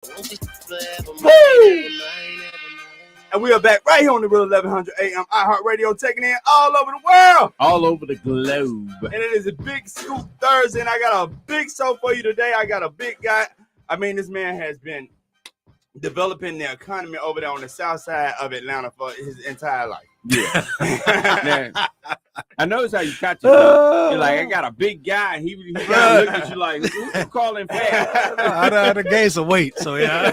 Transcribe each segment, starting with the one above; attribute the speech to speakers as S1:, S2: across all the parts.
S1: Woo! And we are back right here on the Real 1100 AM iHeartRadio, taking in all over the world.
S2: All over the globe.
S1: And it is a Big Scoop Thursday, and I got a big show for you today. I got a big guy. I mean, this man has been developing the economy over there on the south side of Atlanta for his entire life.
S2: Yeah. Now, I notice how you catch yourself. You're like, I got a big guy. He look at you like, who you calling fat?
S3: I had to gain some weight, so yeah.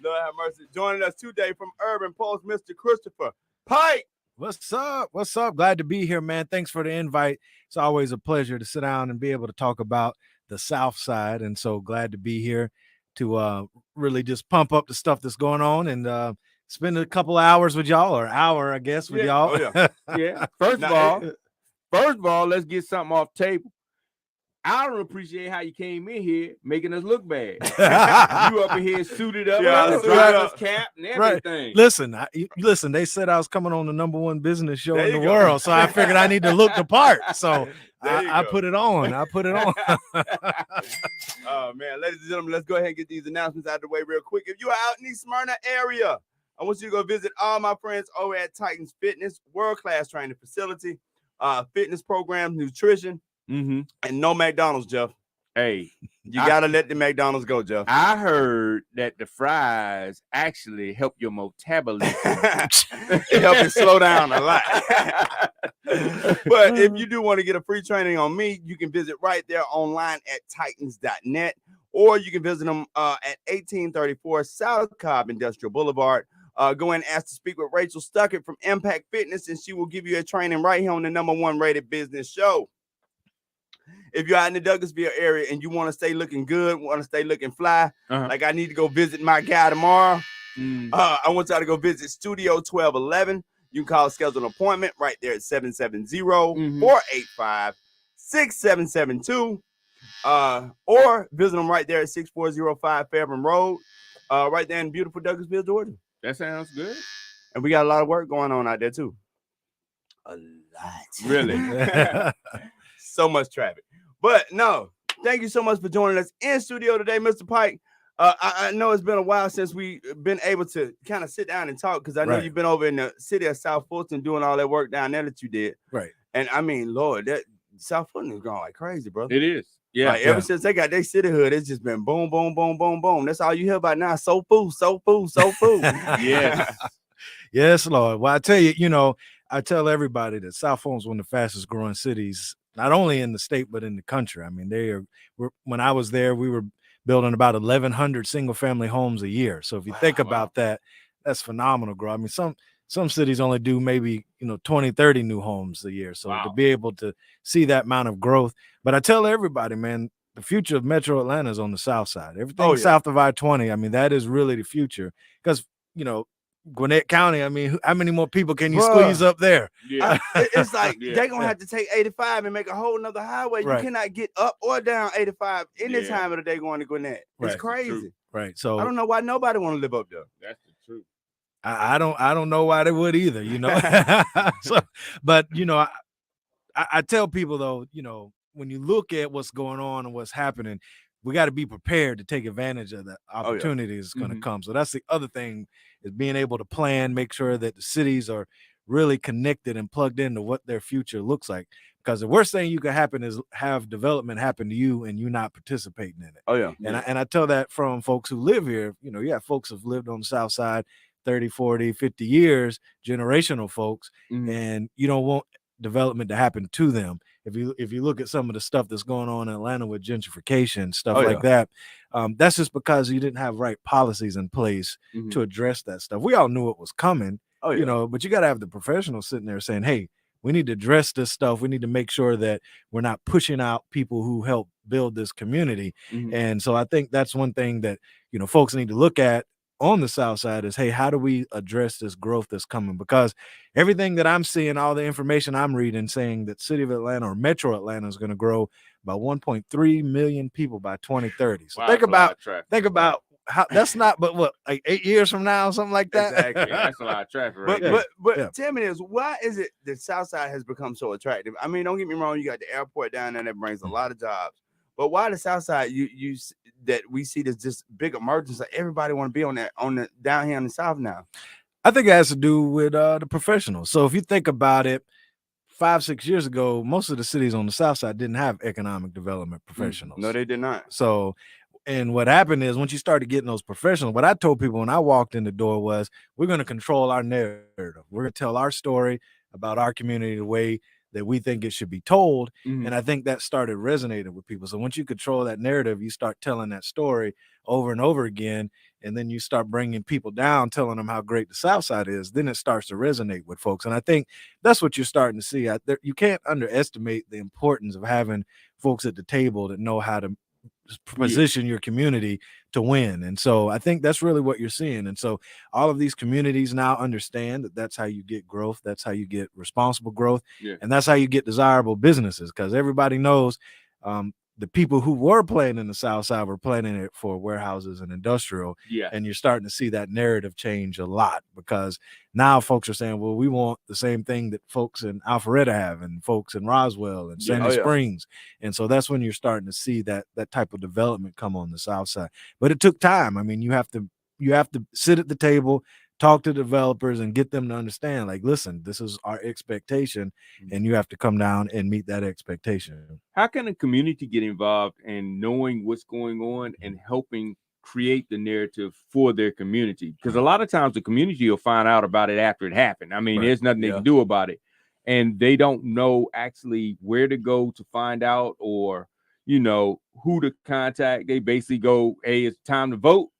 S1: Lord have mercy. Joining us today from Urban Pulse, Mr. Christopher Pike.
S3: What's up? What's up? Glad to be here, man. Thanks for the invite. It's always a pleasure to sit down and be able to talk about the South Side. And so glad to be here to really just pump up the stuff that's going on and spend a couple of hours with y'all, or hour, I guess, with y'all.
S1: Oh, yeah.
S2: Yeah. First of all, let's get something off the table. I don't appreciate how you came in here making us look bad. You up in here suited up, with the driver's cap and everything.
S3: Right. Listen, they said I was coming on the #1 business show in the world, so I figured I need to look the part. So I put it on.
S1: Oh, man. Ladies and gentlemen, let's go ahead and get these announcements out of the way real quick. If you are out in the Smyrna area, I want you to go visit all my friends over at Titans Fitness, world-class training facility, fitness programs, nutrition, and no McDonald's, Jeff.
S2: Hey,
S1: you got to let the McDonald's go, Jeff.
S2: I heard that the fries actually help your metabolism.
S1: It helps you slow down a lot. But if you do want to get a free training on me, you can visit right there online at titans.net, or you can visit them at 1834 South Cobb Industrial Boulevard. Go and ask to speak with Rachel Stuckert from Impact Fitness, and she will give you a training right here on the #1 rated business show. If you're out in the Douglasville area and you want to stay looking good, want to stay looking fly, like I need to go visit my guy tomorrow, I want y'all to go visit Studio 1211. You can call, schedule an appointment right there at 770-485-6772. Or visit them right there at 6405 Fairburn Road, right there in beautiful Douglasville, Georgia.
S2: That sounds good.
S1: And we got a lot of work going on out there, too. A lot.
S2: Really?
S1: So much traffic. But no, thank you so much for joining us in studio today, Mr. Pike. I know it's been a while since we've been able to kind of sit down and talk, because I know you've been over in the city of South Fulton doing all that work down there that you did.
S3: Right.
S1: And I mean, Lord, that South Fulton is going like crazy, brother.
S2: It is. Yeah.
S1: Like, ever since they got their cityhood, it's just been boom, boom, boom, boom, boom. That's all you hear about now. Soul food, soul food, soul food.
S2: Yes.
S3: Yes, Lord. Well, I tell you, I tell everybody that South Fulton's one of the fastest growing cities, not only in the state, but in the country. I mean, when I was there, we were building about 1,100 single family homes a year. So if you think about that, that's phenomenal growth. I mean, some cities only do maybe, 20, 30 new homes a year. So to be able to see that amount of growth. But I tell everybody, man, the future of Metro Atlanta is on the south side. Everything south of I-20, I mean, that is really the future. Because, Gwinnett County, I mean, how many more people can you squeeze up there?
S1: Yeah. It's like they're going to have to take 85 and make a whole nother highway. You cannot get up or down 85 any time of the day going to Gwinnett. It's crazy.
S3: Right. So
S1: I don't know why nobody want to live up there.
S2: That's the truth.
S3: I don't know why they would either, So, but, I tell people, though, when you look at what's going on and what's happening, we got to be prepared to take advantage of the opportunity that's going to come. So that's the other thing, is being able to plan, make sure that the cities are really connected and plugged into what their future looks like. Because the worst thing you can happen is have development happen to you and you not participating in it.
S1: Oh, yeah.
S3: And I tell that from folks who live here. You have folks who've lived on the south side 30, 40, 50 years, generational folks, and you don't want development to happen to them. If you look at some of the stuff that's going on in Atlanta with gentrification, stuff like that, that's just because you didn't have right policies in place to address that stuff. We all knew it was coming, but you got to have the professionals sitting there saying, hey, we need to address this stuff. We need to make sure that we're not pushing out people who help build this community. And so I think that's one thing that, folks need to look at on the south side is, hey, how do we address this growth that's coming? Because everything that I'm seeing, all the information I'm reading, saying that city of Atlanta or Metro Atlanta is going to grow by 1.3 million people by 2030. So think about how that's not but what, like 8 years from now, something like that.
S2: Exactly. That's a lot of traffic, right?
S1: But tell me this, why is it the south side has become so attractive? I mean, don't get me wrong, you got the airport down there that brings a lot of jobs. But why the South Side? That we see this big emergence. Like everybody want to be on the down here in the South now.
S3: I think it has to do with the professionals. So if you think about it, 5-6 years ago, most of the cities on the South Side didn't have economic development professionals.
S1: No, they did not.
S3: So, and what happened is once you started getting those professionals, what I told people when I walked in the door was, we're going to control our narrative. We're going to tell our story about our community the way that we think it should be told. And I think that started resonating with people. So once you control that narrative, you start telling that story over and over again, and then you start bringing people down, telling them how great the South Side is, then it starts to resonate with folks. And I think that's what you're starting to see. You can't underestimate the importance of having folks at the table that know how to position your community to win. And so I think that's really what you're seeing. And so all of these communities now understand that that's how you get growth. That's how you get responsible growth. And that's how you get desirable businesses, because everybody knows the people who were playing in the South Side were playing it for warehouses and industrial. And you're starting to see that narrative change a lot, because now folks are saying, well, we want the same thing that folks in Alpharetta have, and folks in Roswell and Sandy Springs. And so that's when you're starting to see that type of development come on the South Side. But it took time. I mean, you have to sit at the table, talk to developers, and get them to understand, like, listen, this is our expectation, and you have to come down and meet that expectation.
S2: How can a community get involved in knowing what's going on and helping create the narrative for their community? Because a lot of times the community will find out about it after it happened. I mean, there's nothing they can do about it, and they don't know actually where to go to find out, or who to contact. They basically go, hey, it's time to vote.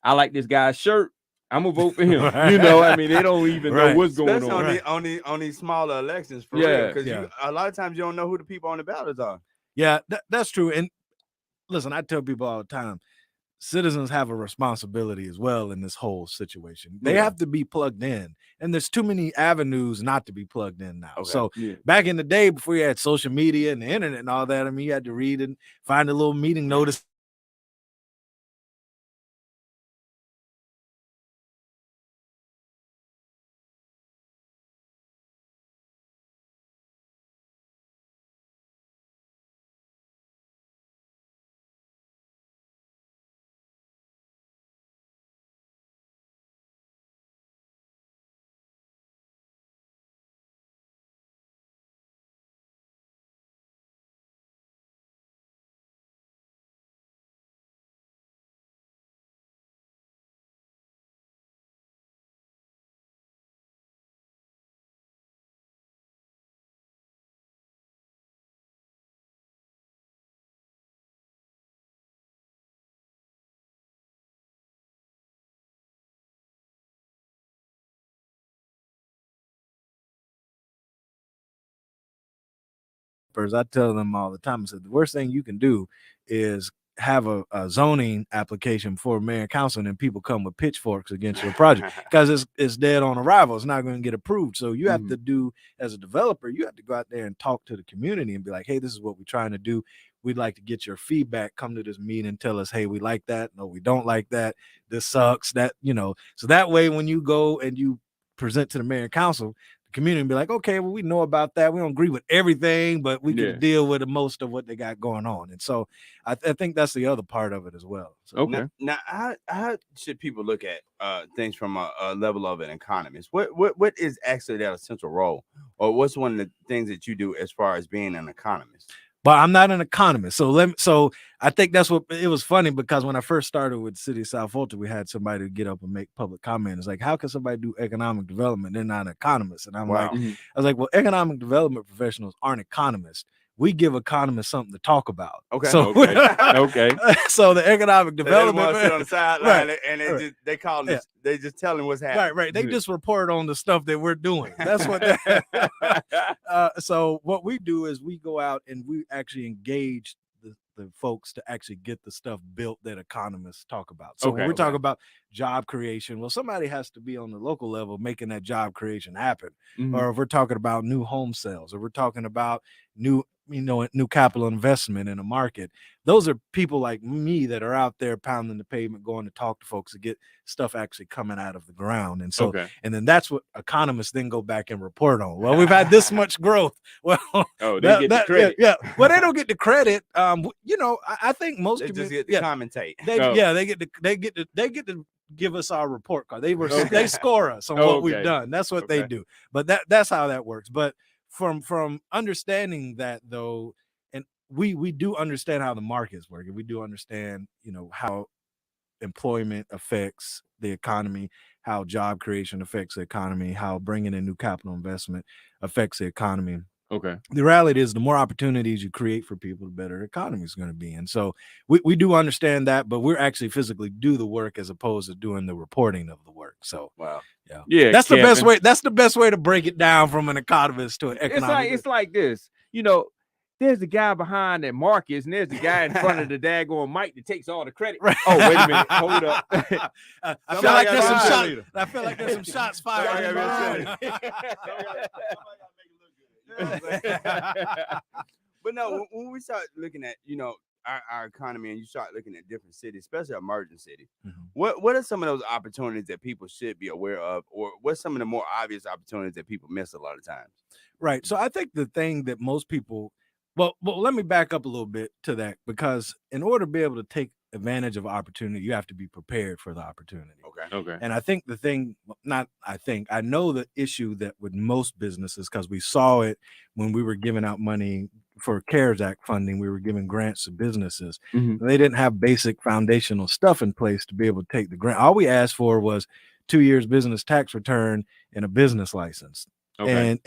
S2: I like this guy's shirt, I'm gonna vote for him. I mean, they don't even know what's going on.
S1: On these smaller elections, for real. Because a lot of times you don't know who the people on the ballots are.
S3: Yeah, that's true. And listen, I tell people all the time, citizens have a responsibility as well in this whole situation. They have to be plugged in, and there's too many avenues not to be plugged in now. So back in the day, before you had social media and the internet and all that, I mean, you had to read and find a little meeting notice. I tell them all the time, I said, the worst thing you can do is have a zoning application for mayor and council, and then people come with pitchforks against your project because it's dead on arrival. It's not going to get approved. So you have to do, as a developer, you have to go out there and talk to the community and be like, hey, this is what we're trying to do. We'd like to get your feedback. Come to this meeting, tell us, hey, we like that. No, we don't like that. This sucks. That, so that way when you go and you present to the mayor and council, the community will be like, okay, well, we know about that. We don't agree with everything, but we can deal with most of what they got going on. And so I think that's the other part of it as well. So,
S1: now how should people look at things from a level of an economist? What is actually that essential role, or what's one of the things that you do as far as being an economist?
S3: But I'm not an economist. So I think that's what it was funny, because when I first started with City of South Fulton, we had somebody get up and make public comment. It's like, how can somebody do economic development? They're not an economist. And I'm like, I was like, well, economic development professionals aren't economists. We give economists something to talk about.
S1: Okay.
S3: So, so the economic development,
S1: sit on the sideline and they call this. They just tell them what's happening.
S3: Right. They just report on the stuff that we're doing. That's what. So what we do is we go out and we actually engage the folks to actually get the stuff built that economists talk about. So when we're talking about job creation, well, somebody has to be on the local level making that job creation happen. Or if we're talking about new home sales, or we're talking about new new capital investment in a market. Those are people like me that are out there pounding the pavement, going to talk to folks to get stuff actually coming out of the ground. And so, and then that's what economists then go back and report on. Well, we've had this much growth. Well,
S2: they get the credit.
S3: Yeah. Well, they don't get the credit. I think most
S1: they just get to commentate.
S3: They get to give us our report card. They score us on what we've done. That's what they do. But that's how that works. But from understanding that, though, and we do understand how the markets work, and we do understand how employment affects the economy, how job creation affects the economy, how bringing in new capital investment affects the economy. The reality is the more opportunities you create for people, the better the economy is going to be. And so we do understand that, but we're actually physically do the work as opposed to doing the reporting of the work. So yeah, that's the best way. That's the best way to break it down from an economist to an economist.
S2: It's like this, there's the guy behind that Marcus, and there's the guy in front of the daggone mic that takes all the credit. Right. Oh, wait a minute. Hold up.
S3: I feel like there's some shots fired.
S1: But no, when we start looking at our economy, and you start looking at different cities, especially emerging cities, what are some of those opportunities that people should be aware of, or what's some of the more obvious opportunities that people miss a lot of times?
S3: Right. So I think the thing that most people, well, let me back up a little bit to that, because in order to be able to take advantage of opportunity, you have to be prepared for the opportunity.
S2: Okay.
S3: And I think I know the issue that with most businesses, because we saw it when we were giving out money for CARES Act funding, we were giving grants to businesses. They didn't have basic foundational stuff in place to be able to take the grant. All we asked for was 2 years business tax return and a business license. And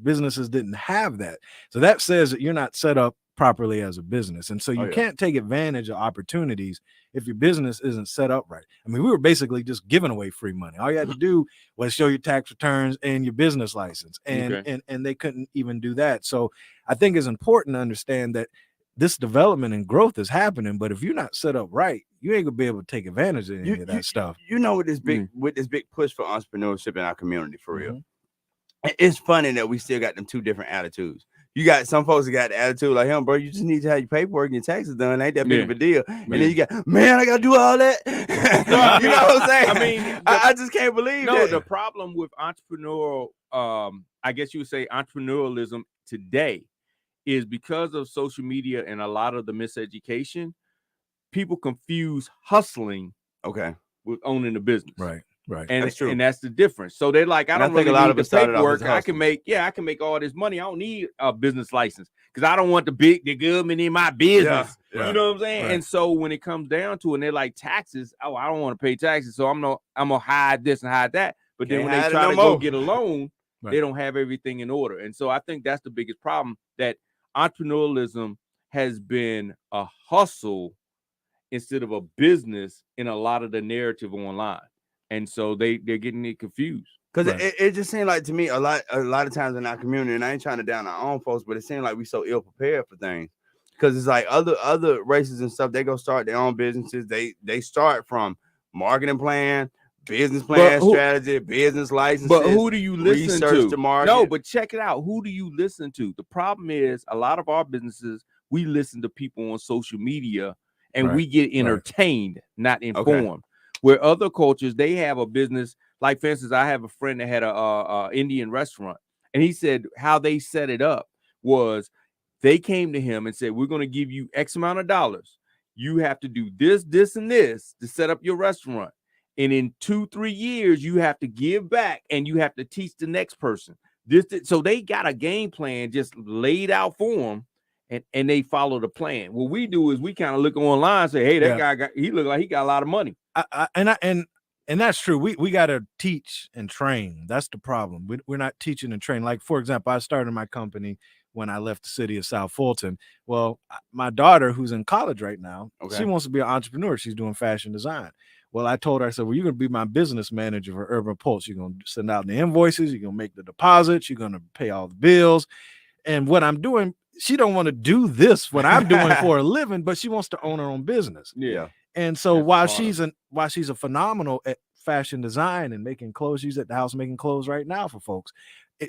S3: businesses didn't have that. So that says that you're not set up properly as a business. And so you can't take advantage of opportunities if your business isn't set up right. I mean, we were basically just giving away free money. All you had to do was show your tax returns and your business license. And they couldn't even do that. So I think it's important to understand that this development and growth is happening, but if you're not set up right, you ain't gonna be able to take advantage of any of that stuff.
S1: With this big push for entrepreneurship in our community, for real. It's funny that we still got them two different attitudes. You got some folks that got the attitude like him, bro. You just need to have your paperwork and your taxes done. Ain't that big of a deal. And then you got, man, I gotta do all that. You know what I'm saying?
S2: I mean,
S1: I just can't believe that.
S2: The problem with entrepreneurial, I guess you would say entrepreneurialism today, is because of social media and a lot of the miseducation, people confuse hustling with owning a business.
S3: Right.
S2: And
S1: that's true.
S2: And that's the difference. So they're like, I don't
S1: think
S2: really
S1: a lot
S2: need
S1: of
S2: the
S1: it started off
S2: paperwork.
S1: as
S2: I can make all this money. I don't need a business license because I don't want the government in my business. You know what I'm saying? Right. And so when it comes down to it, and they're like taxes, I don't want to pay taxes, so I'm gonna hide this and hide that. But then when they try to go get a loan, they don't have everything in order. And so I think that's the biggest problem, that entrepreneurialism has been a hustle instead of a business in a lot of the narrative online. And so they're getting it confused.
S1: Because it just seemed like to me a lot of times in our community, and I ain't trying to down our own folks, but it seemed like we so ill prepared for things. Because it's like other races and stuff, they go start their own businesses. They start from marketing plan, business plan, strategy, business licenses.
S2: But who do you listen to?
S1: Market.
S2: No, but check it out. Who do you listen to? The problem is a lot of our businesses, we listen to people on social media and we get entertained, not informed. Where other cultures, they have a business, like for instance, I have a friend that had a Indian restaurant, and he said how they set it up was they came to him and said, we're going to give you X amount of dollars. You have to do this, this, and this to set up your restaurant. And in 2-3 years, you have to give back and you have to teach the next person. So they got a game plan just laid out for them. And they follow the plan. What we do is we kind of look online and say, hey, that guy he look like he got a lot of money.
S3: And that's true. We got to teach and train. That's the problem. We're not teaching and training. Like, for example, I started my company when I left the city of South Fulton. Well, my daughter, who's in college right now, she wants to be an entrepreneur. She's doing fashion design. Well, I told her, I said, well, you're going to be my business manager for Urban Pulse. You're going to send out the invoices. You're going to make the deposits. You're going to pay all the bills. And what I'm doing, she don't want to do this, what I'm doing for a living, but she wants to own her own business.
S1: Yeah.
S3: And so while she's a phenomenal at fashion design and making clothes, she's at the house making clothes right now for folks.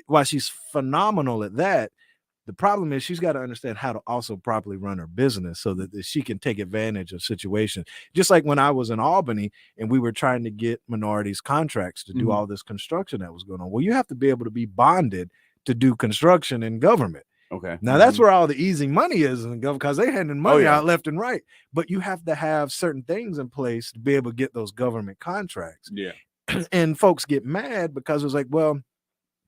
S3: While she's phenomenal at that, The problem is she's got to understand how to also properly run her business so that she can take advantage of situations. Just like when I was in Albany and we were trying to get minorities contracts to do all this construction that was going on. Well, you have to be able to be bonded to do construction in government.
S1: Okay.
S3: Now that's where all the easy money is in the government because they're handing money out left and right. But you have to have certain things in place to be able to get those government contracts.
S2: Yeah.
S3: And folks get mad because it's like, well,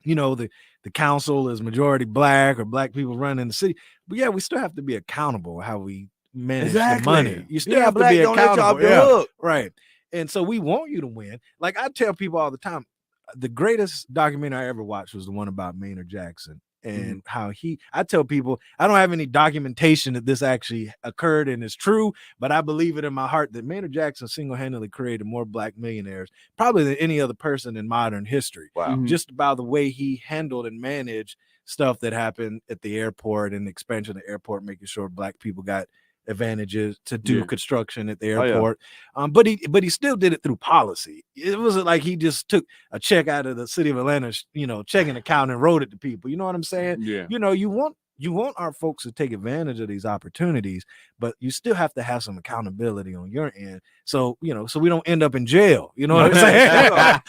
S3: you know, the council is majority black or black people running the city. But yeah, we still have to be accountable how we manage the money. You still have to be accountable. Right. And so we want you to win. Like I tell people all the time, the greatest documentary I ever watched was the one about Maynard Jackson and how I tell people, I don't have any documentation that this actually occurred and is true, but I believe it in my heart that Maynard Jackson single-handedly created more black millionaires probably than any other person in modern history.
S1: Wow.
S3: Just by the way he handled and managed stuff that happened at the airport and the expansion of the airport, making sure black people got advantages to do construction at the airport. But he still did it through policy. It wasn't like he just took a check out of the city of Atlanta, checking account and wrote it to people. You know what I'm saying?
S2: Yeah.
S3: You know, you want our folks to take advantage of these opportunities, but you still have to have some accountability on your end. So, so we don't end up in jail. You know what I'm saying?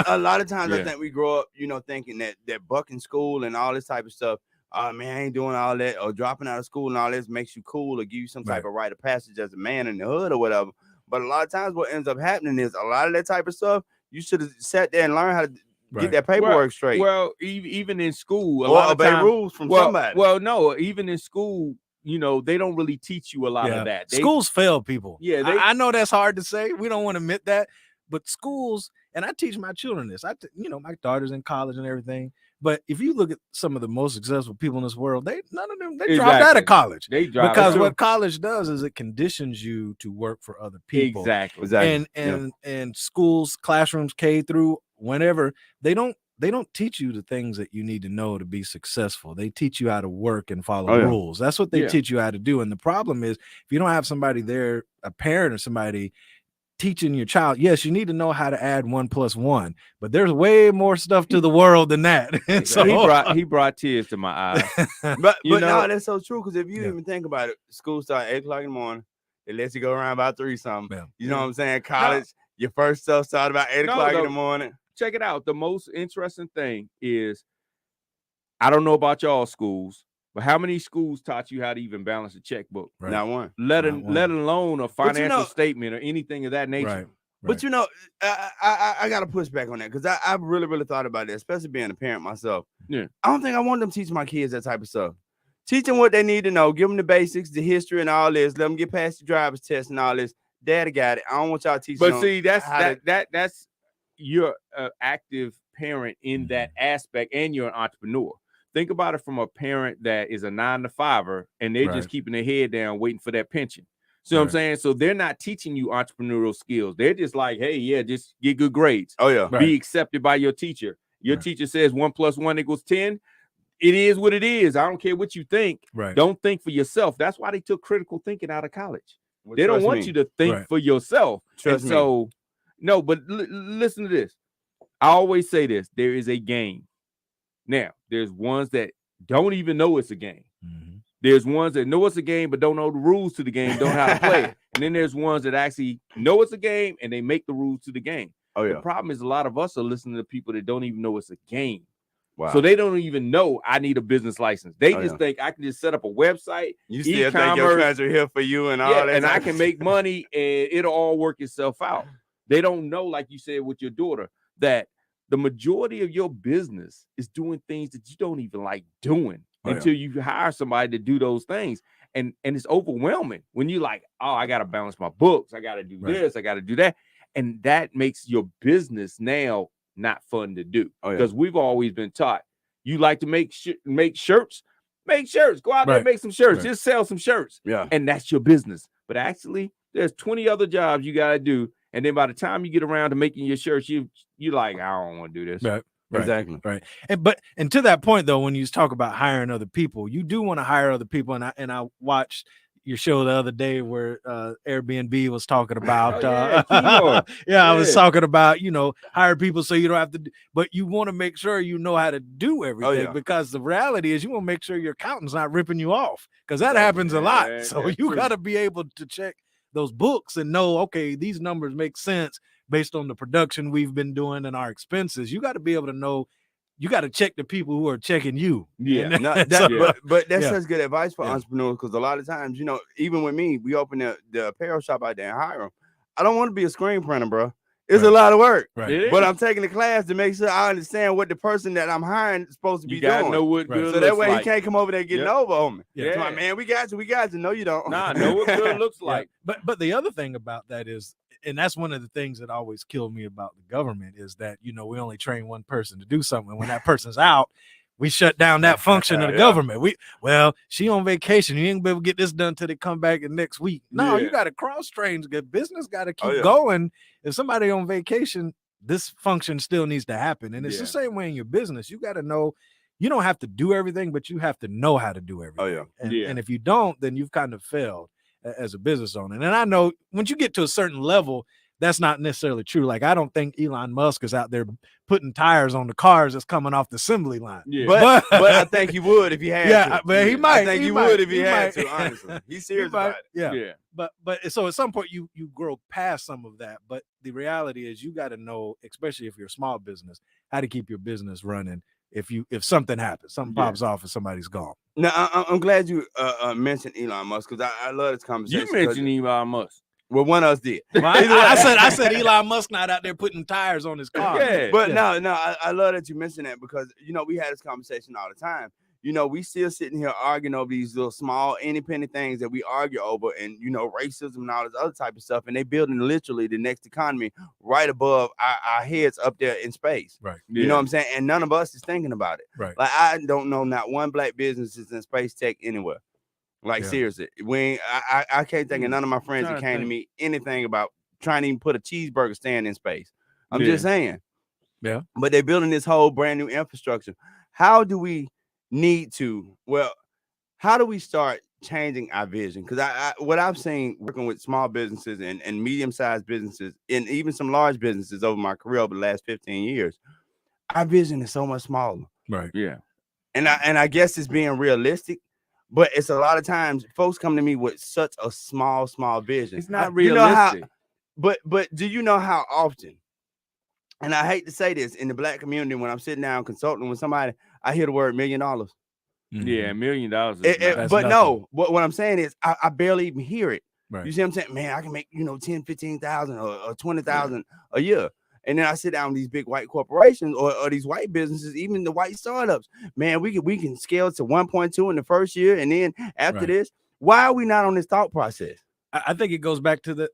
S1: A lot of times I think we grow up, thinking that bucking school and all this type of stuff, oh man, I ain't doing all that, or dropping out of school and all this makes you cool or give you some type of rite of passage as a man in the hood or whatever. But a lot of times what ends up happening is a lot of that type of stuff, you should have sat there and learned how to get that paperwork straight.
S2: Well, even in school,
S1: or obey rules from somebody.
S2: Well, no, even in school, they don't really teach you a lot of that.
S3: Schools fail people.
S2: Yeah,
S3: I know that's hard to say. We don't want to admit that, but schools, and I teach my children this. My daughter's in college and everything. But if you look at some of the most successful people in this world, none of them dropped out of college. Because what college does is it conditions you to work for other people.
S2: Exactly.
S3: And schools, classrooms, K through whenever, they don't teach you the things that you need to know to be successful. They teach you how to work and follow rules. That's what they teach you how to do. And the problem is, if you don't have somebody there, a parent or somebody teaching your child, yes, you need to know how to add 1 + 1, but there's way more stuff to the world than that. And so
S2: he brought tears to my eyes.
S1: but no, that's so true. Because if you even think about it, school starts 8 o'clock in the morning. They let you go around about 3 something. You know what I'm saying? College, your first stuff started about 8 o'clock in the morning.
S2: Check it out. The most interesting thing is, I don't know about y'all schools, but how many schools taught you how to even balance a checkbook?
S3: Right.
S1: Not one.
S2: Let alone a financial statement or anything of that nature.
S3: Right.
S1: But I got to push back on that because I really, really thought about it, especially being a parent myself.
S2: Yeah.
S1: I don't think I want them teaching my kids that type of stuff. Teach them what they need to know. Give them the basics, the history, and all this. Let them get past the driver's test and all this. Daddy got it. I don't want y'all teaching.
S2: But see, that's you're an active parent in that aspect, and you're an entrepreneur. Think about it from a parent that is a 9-to-5er and they're just keeping their head down, waiting for that pension. See what I'm saying? So they're not teaching you entrepreneurial skills. They're just like, hey, just get good grades.
S1: Oh yeah,
S2: be accepted by your teacher. Your teacher says 1 + 1 = 10. It is what it is. I don't care what you think.
S3: Right.
S2: Don't think for yourself. That's why they took critical thinking out of college. They don't want you to think for yourself.
S1: Trust me.
S2: So, no, but listen to this. I always say this. There is a game. Now, there's ones that don't even know it's a game.
S3: Mm-hmm.
S2: There's ones that know it's a game, but don't know the rules to the game, don't know how to play it. And then there's ones that actually know it's a game and they make the rules to the game.
S1: Oh, yeah.
S2: The problem is a lot of us are listening to people that don't even know it's a game.
S1: Wow.
S2: So they don't even know I need a business license. They just think I can just set up a website.
S1: You still think your friends are here for you and all that.
S2: And I can make money and it'll all work itself out. They don't know, like you said with your daughter, that the majority of your business is doing things that you don't even like doing until you hire somebody to do those things. And it's overwhelming when you're like, oh, I got to balance my books. I got to do this. I got to do that. And that makes your business now not fun to do because we've always been taught you like to make shirts. Make shirts. Go out there and make some shirts. Just sell some shirts.
S1: Yeah.
S2: And that's your business. But actually, there's 20 other jobs you got to do. And then by the time you get around to making your shirts, you like, I don't want to do this.
S3: Right.
S1: Exactly.
S3: Right. And to that point, though, when you talk about hiring other people, you do want to hire other people. And I watched, your show the other day where Airbnb was talking about.
S2: I
S3: was talking about, hire people so you don't have to, but you want to make sure you know how to do everything because the reality is you want to make sure your accountant's not ripping you off because that happens a lot. So you got to be able to check those books and know, okay, these numbers make sense based on the production we've been doing and our expenses. You got to be able to know. You got to check the people who are checking you.
S1: Yeah, but that's such good advice for entrepreneurs because a lot of times, even with me, we open the apparel shop out there in Hiram. I don't want to be a screen printer, bro. It's a lot of work, but I'm taking the class to make sure I understand what the person that I'm hiring is supposed to be doing.
S2: Know what good
S1: so that way
S2: like.
S1: He can't come over there getting over on me. Yeah, like, man, we got you. No, you don't.
S2: Nah, know what good looks like.
S3: But the other thing about that is, and that's one of the things that always killed me about the government is that, we only train one person to do something. When that person's out, we shut down that function of the government. She on vacation. You ain't be able to get this done till they come back in next week. No, you got to cross train. Good business got to keep going. If somebody on vacation, this function still needs to happen. And it's the same way in your business. You got to know, you don't have to do everything, but you have to know how to do everything. And if you don't, then you've kind of failed as a business owner. And I know once you get to a certain level, that's not necessarily true. Like, I don't think Elon Musk is out there putting tires on the cars that's coming off the assembly line.
S1: Yeah. But I think he would if he had to.
S3: But he might.
S1: I think he would if he had to, honestly. He's serious about it.
S3: Yeah. But so at some point you grow past some of that. But the reality is you got to know, especially if you're a small business, how to keep your business running. If something happens, something pops off and somebody's gone.
S1: Now, I'm glad you mentioned Elon Musk because I love this conversation.
S2: You mentioned Elon Musk.
S1: Well, one of us did.
S3: Well, I said Elon Musk not out there putting tires on his car.
S1: But no, I love that you mentioned that because we had this conversation all the time. We still sitting here arguing over these little small independent things that we argue over, and racism and all this other type of stuff, and they building literally the next economy right above our heads up there in space.
S3: Right.
S1: You know what I'm saying? And none of us is thinking about it.
S3: Right.
S1: Like, I don't know not one black business is in space tech anywhere. Like, seriously, I can't think of none of my friends that came to me anything about trying to even put a cheeseburger stand in space. I'm just saying.
S3: Yeah.
S1: But they're building this whole brand new infrastructure. How do we start changing our vision? Because what I've seen working with small businesses and medium-sized businesses and even some large businesses over my career over the last 15 years, our vision is so much smaller.
S3: Right.
S2: Yeah.
S1: And I guess it's being realistic. But it's a lot of times folks come to me with such a small vision.
S2: It's not realistic.
S1: But do you know how often, and I hate to say this, in the black community, when I'm sitting down consulting with somebody, I hear the word $1 million.
S2: Mm-hmm. Yeah, $1 million.
S1: But no, what I'm saying is I barely even hear it.
S3: Right.
S1: You see what I'm saying? Man, I can make, 10, 15,000 or 20,000 a year. And then I sit down with these big white corporations or these white businesses, even the white startups. Man, we can scale to 1.2 in the first year. And then after this, why are we not on this thought process?
S3: I think it goes back to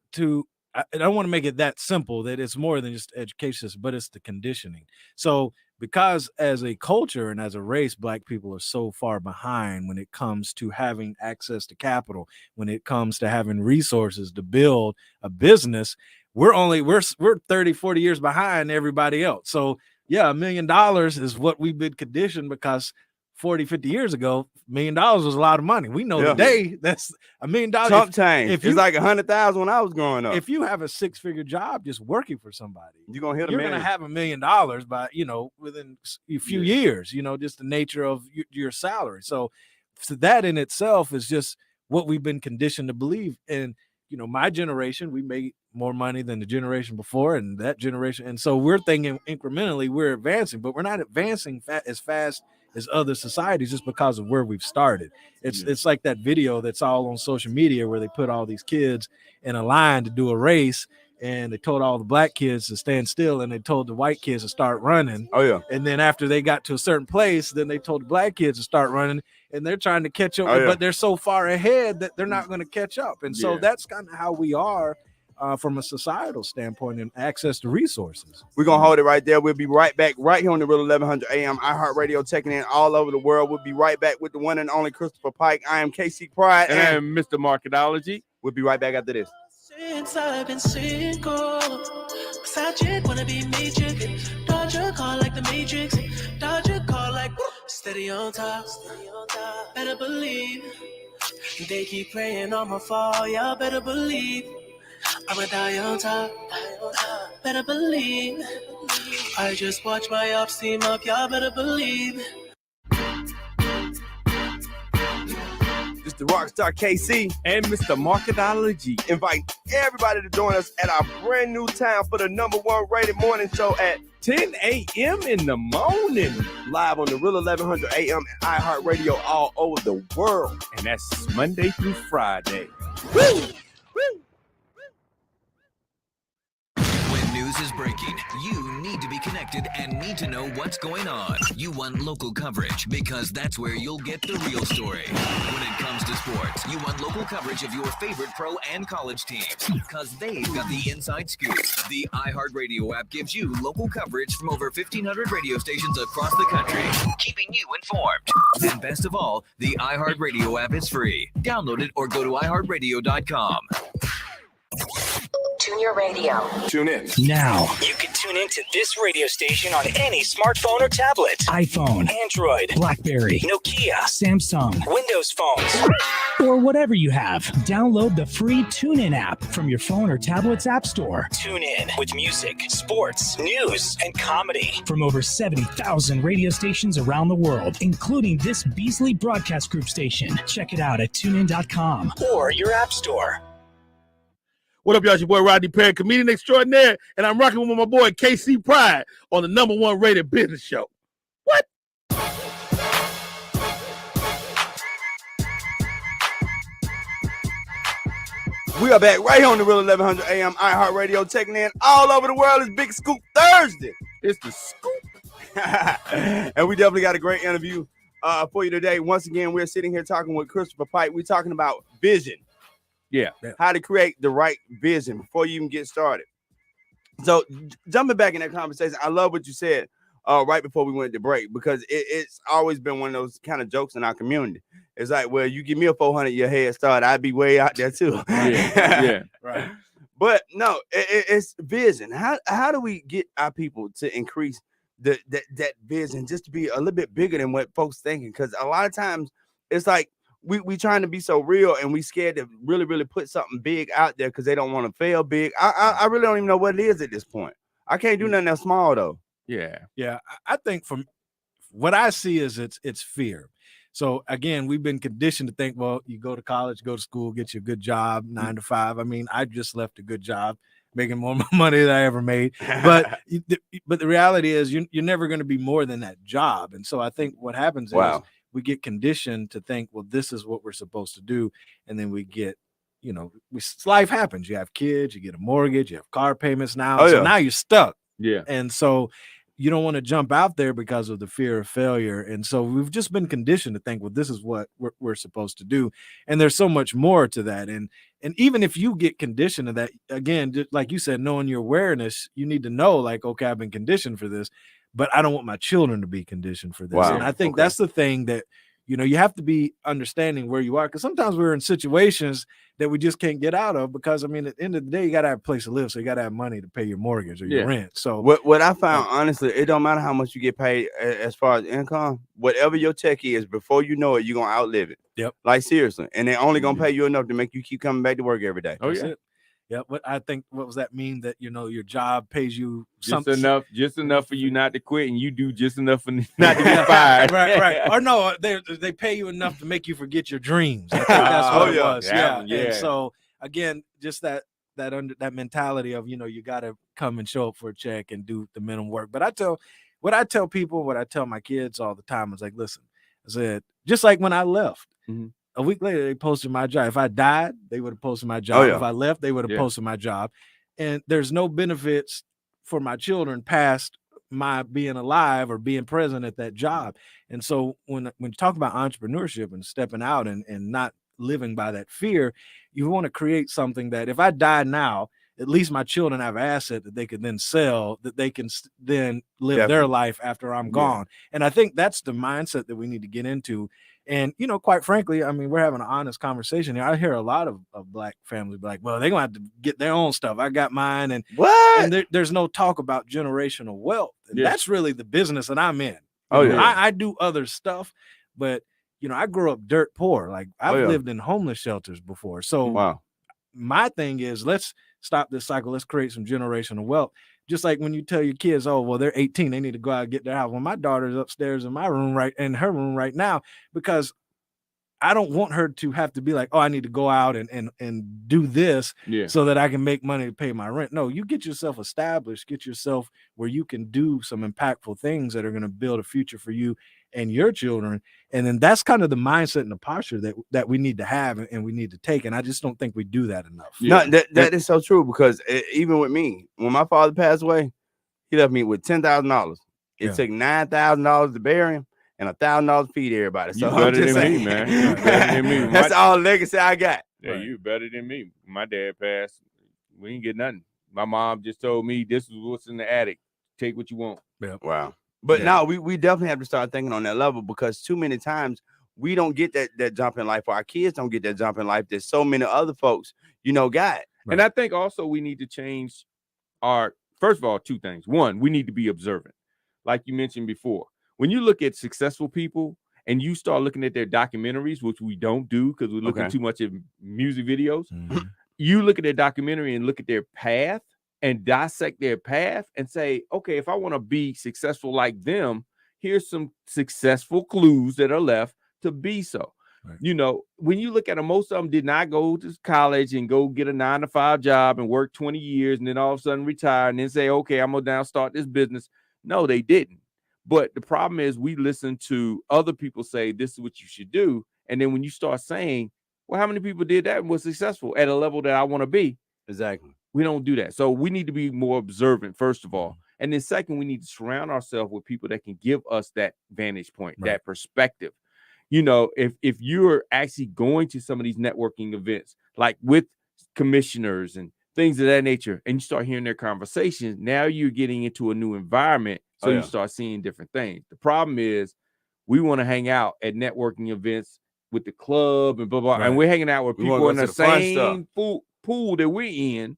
S3: I don't want to make it that simple that it's more than just education, but it's the conditioning. So because as a culture and as a race, Black people are so far behind when it comes to having access to capital, when it comes to having resources to build a business, we're 30, 40 years behind everybody else. So $1 million is what we've been conditioned because 40, 50 years ago, $1 million was a lot of money. We know today that's $1 million.
S1: Chump change. If it's like 100,000 when I was growing up.
S3: If you have a 6-figure job just working for somebody,
S1: you're gonna have
S3: $1 million by within a few years. Just the nature of your salary. So that in itself is just what we've been conditioned to believe. And my generation, we made more money than the generation before and that generation. And so we're thinking incrementally we're advancing, but we're not advancing as fast as other societies just because of where we've started. It's like that video that's all on social media where they put all these kids in a line to do a race and they told all the Black kids to stand still and they told the white kids to start running.
S1: Oh yeah.
S3: And then after they got to a certain place, then they told the Black kids to start running and they're trying to catch up, but they're so far ahead that they're not going to catch up. And so that's kind of how we are from a societal standpoint and access to resources.
S1: We're going to hold it right there. We'll be right back right here on the Real 1100 AM iHeartRadio, taking in all over the world. We'll be right back with the one and only Christopher Pike. I am KC Pride.
S2: And I am Mr. Marketology.
S1: We'll be right back after this.
S4: Since I've been single, side chick wanna be me chicken. Dodge your call like the Matrix. Dodge your call like steady on top. Better believe They keep praying on my fall, y'all better believe I'ma die on top. Better believe. I just watch my ops team up, y'all better believe.
S1: It's the Rockstar KC
S2: and Mr. Marketology.
S1: invite everybody to join us at our brand new time for the #1 rated morning show at
S2: 10 a.m. in the morning.
S1: live on the Real 1100 AM and iHeartRadio all over the world.
S2: And that's Monday through Friday.
S5: When news is breaking, you need to be connected and need to know what's going on. You want local coverage because that's where you'll get the real story. When it comes to sports, you want local coverage of your favorite pro and college teams because they've got the inside scoop. The iHeartRadio app gives you local coverage from over 1,500 radio stations across the country, keeping you informed. And best of all, the iHeartRadio app is free. Download it or go to iHeartRadio.com.
S6: Tune your radio.
S1: Tune in.
S7: Now, you can tune into this radio station on any smartphone or tablet. iPhone, Android, BlackBerry, Nokia, Samsung, Windows phones, or whatever you have. Download the free TuneIn app from your phone or tablet's app store. Tune in with music, sports, news, and comedy from over 70,000 radio stations around the world, including this Beasley Broadcast Group station. Check it out at tunein.com or your app store.
S8: What up, y'all? It's your boy Rodney Perry, comedian extraordinaire, and I'm rocking with my boy KC Pride on the #1 rated business show. What?
S1: We are back right here on the Real 1100 AM iHeartRadio, checking in all over the world. It's Big Scoop Thursday.
S2: It's the scoop.
S1: And we definitely got a great interview for you today. Once again, we're sitting here talking with Christopher Pike. We're talking about vision.
S2: Yeah.
S1: How to create the right vision before you even get started. So jumping back in that conversation, I love what you said right before we went to break, because it's always been one of those kind of jokes in our community. It's like, well, you give me a 400 your head start, I'd be way out there too.
S2: Yeah.
S1: Right. But no, it's vision. How do we get our people to increase that vision just to be a little bit bigger than what folks thinking? Because a lot of times it's like, we trying to be so real, and we scared to really, really put something big out there because they don't want to fail big. I really don't even know what it is at this point. I can't do nothing that small though.
S2: Yeah.
S3: I think from what I see is it's fear. So again, we've been conditioned to think, well, you go to college, go to school, get you a good job, 9 to 5. I mean, I just left a good job, making more money than I ever made. But the reality is you're never going to be more than that job. And so I think what happens is we get conditioned to think, well, this is what we're supposed to do. And then we get, life happens. You have kids, you get a mortgage, you have car payments now. Now you're stuck.
S2: Yeah.
S3: And so you don't want to jump out there because of the fear of failure. And so we've just been conditioned to think, well, this is what we're supposed to do. And there's so much more to that. And even if you get conditioned to that, again, just like you said, knowing your awareness, you need to know, like, okay, I've been conditioned for this, but I don't want my children to be conditioned for this.
S1: Wow.
S3: And I think that's the thing that, you have to be understanding where you are, because sometimes we're in situations that we just can't get out of, because, I mean, at the end of the day, you got to have a place to live. So you got to have money to pay your mortgage or your rent. So
S1: what I found, honestly, it don't matter how much you get paid as far as income, whatever your check is, before you know it, you're going to outlive it.
S3: Yep.
S1: Like, seriously. And they're only going to pay you enough to make you keep coming back to work every day.
S2: Oh,
S3: that's
S2: yeah.
S3: it. Yeah, what was that mean, that your job pays you
S2: just enough for you not to quit, and you do just enough for not to get
S3: fired. right. Or no, they pay you enough to make you forget your dreams. I think that's what it was. Yeah. And so again, just that mentality of you got to come and show up for a check and do the minimum work. But I tell people, what I tell my kids all the time is like, listen, I said, just like when I left. Mm-hmm. A week later, they posted my job. If I died, they would have posted my job. If I left, they would have posted my job. And there's no benefits for my children past my being alive or being present at that job. And so when you talk about entrepreneurship and stepping out and not living by that fear, you want to create something that if I die now, at least my children have an asset that they can then sell, that they can then live their life after I'm gone. And I think that's the mindset that we need to get into. And, quite frankly, I mean, we're having an honest conversation here. I hear a lot of Black families be like, well, they're going to have to get their own stuff. I got mine. And there's no talk about generational wealth. And that's really the business that I'm in. I do other stuff, but you know, I grew up dirt poor. Like I've lived in homeless shelters before. So my thing is, let's stop this cycle. Let's create some generational wealth. Just like when you tell your kids, oh, well, they're 18, they need to go out and get their house. Well, my daughter's upstairs in her room right now, because I don't want her to have to be like, oh, I need to go out and do this so that I can make money to pay my rent. No, you get yourself established, get yourself where you can do some impactful things that are going to build a future for you and your children. And then that's kind of the mindset and the posture that we need to have and we need to take. And I just don't think we do that enough.
S1: No, that is so true, because even with me, when my father passed away, he left me with $10,000. It took $9,000 to bury him and $1,000 to feed everybody. So
S2: you better than me, man. You better than me.
S1: That's all legacy I got.
S2: Yeah, you better than me. My dad passed. We didn't get nothing. My mom just told me this is what's in the attic. Take what you want.
S3: Yeah.
S1: Wow. But now we definitely have to start thinking on that level, because too many times we don't get that jump in life, or our kids don't get that jump in life that so many other folks, got.
S2: Right. And I think also we need to change first of all, two things. One, we need to be observant. Like you mentioned before, when you look at successful people and you start looking at their documentaries, which we don't do because we're looking too much at music videos, you look at their documentary and look at their path and dissect their path and say, okay, if I want to be successful like them, here's some successful clues that are left to be so. Right. When you look at them, most of them did not go to college and go get a 9-to-5 job and work 20 years and then all of a sudden retire and then say, okay, I'm going to now start this business. No, they didn't. But the problem is we listen to other people say, this is what you should do. And then when you start saying, well, how many people did that and was successful at a level that I want to be?
S1: Exactly.
S2: We don't do that. So we need to be more observant, first of all. And then second, we need to surround ourselves with people that can give us that vantage point, that perspective. If you're actually going to some of these networking events, like with commissioners and things of that nature, and you start hearing their conversations, now you're getting into a new environment. So you start seeing different things. The problem is we want to hang out at networking events with the club and blah, blah, and we're hanging out with people in the same pool that we're in,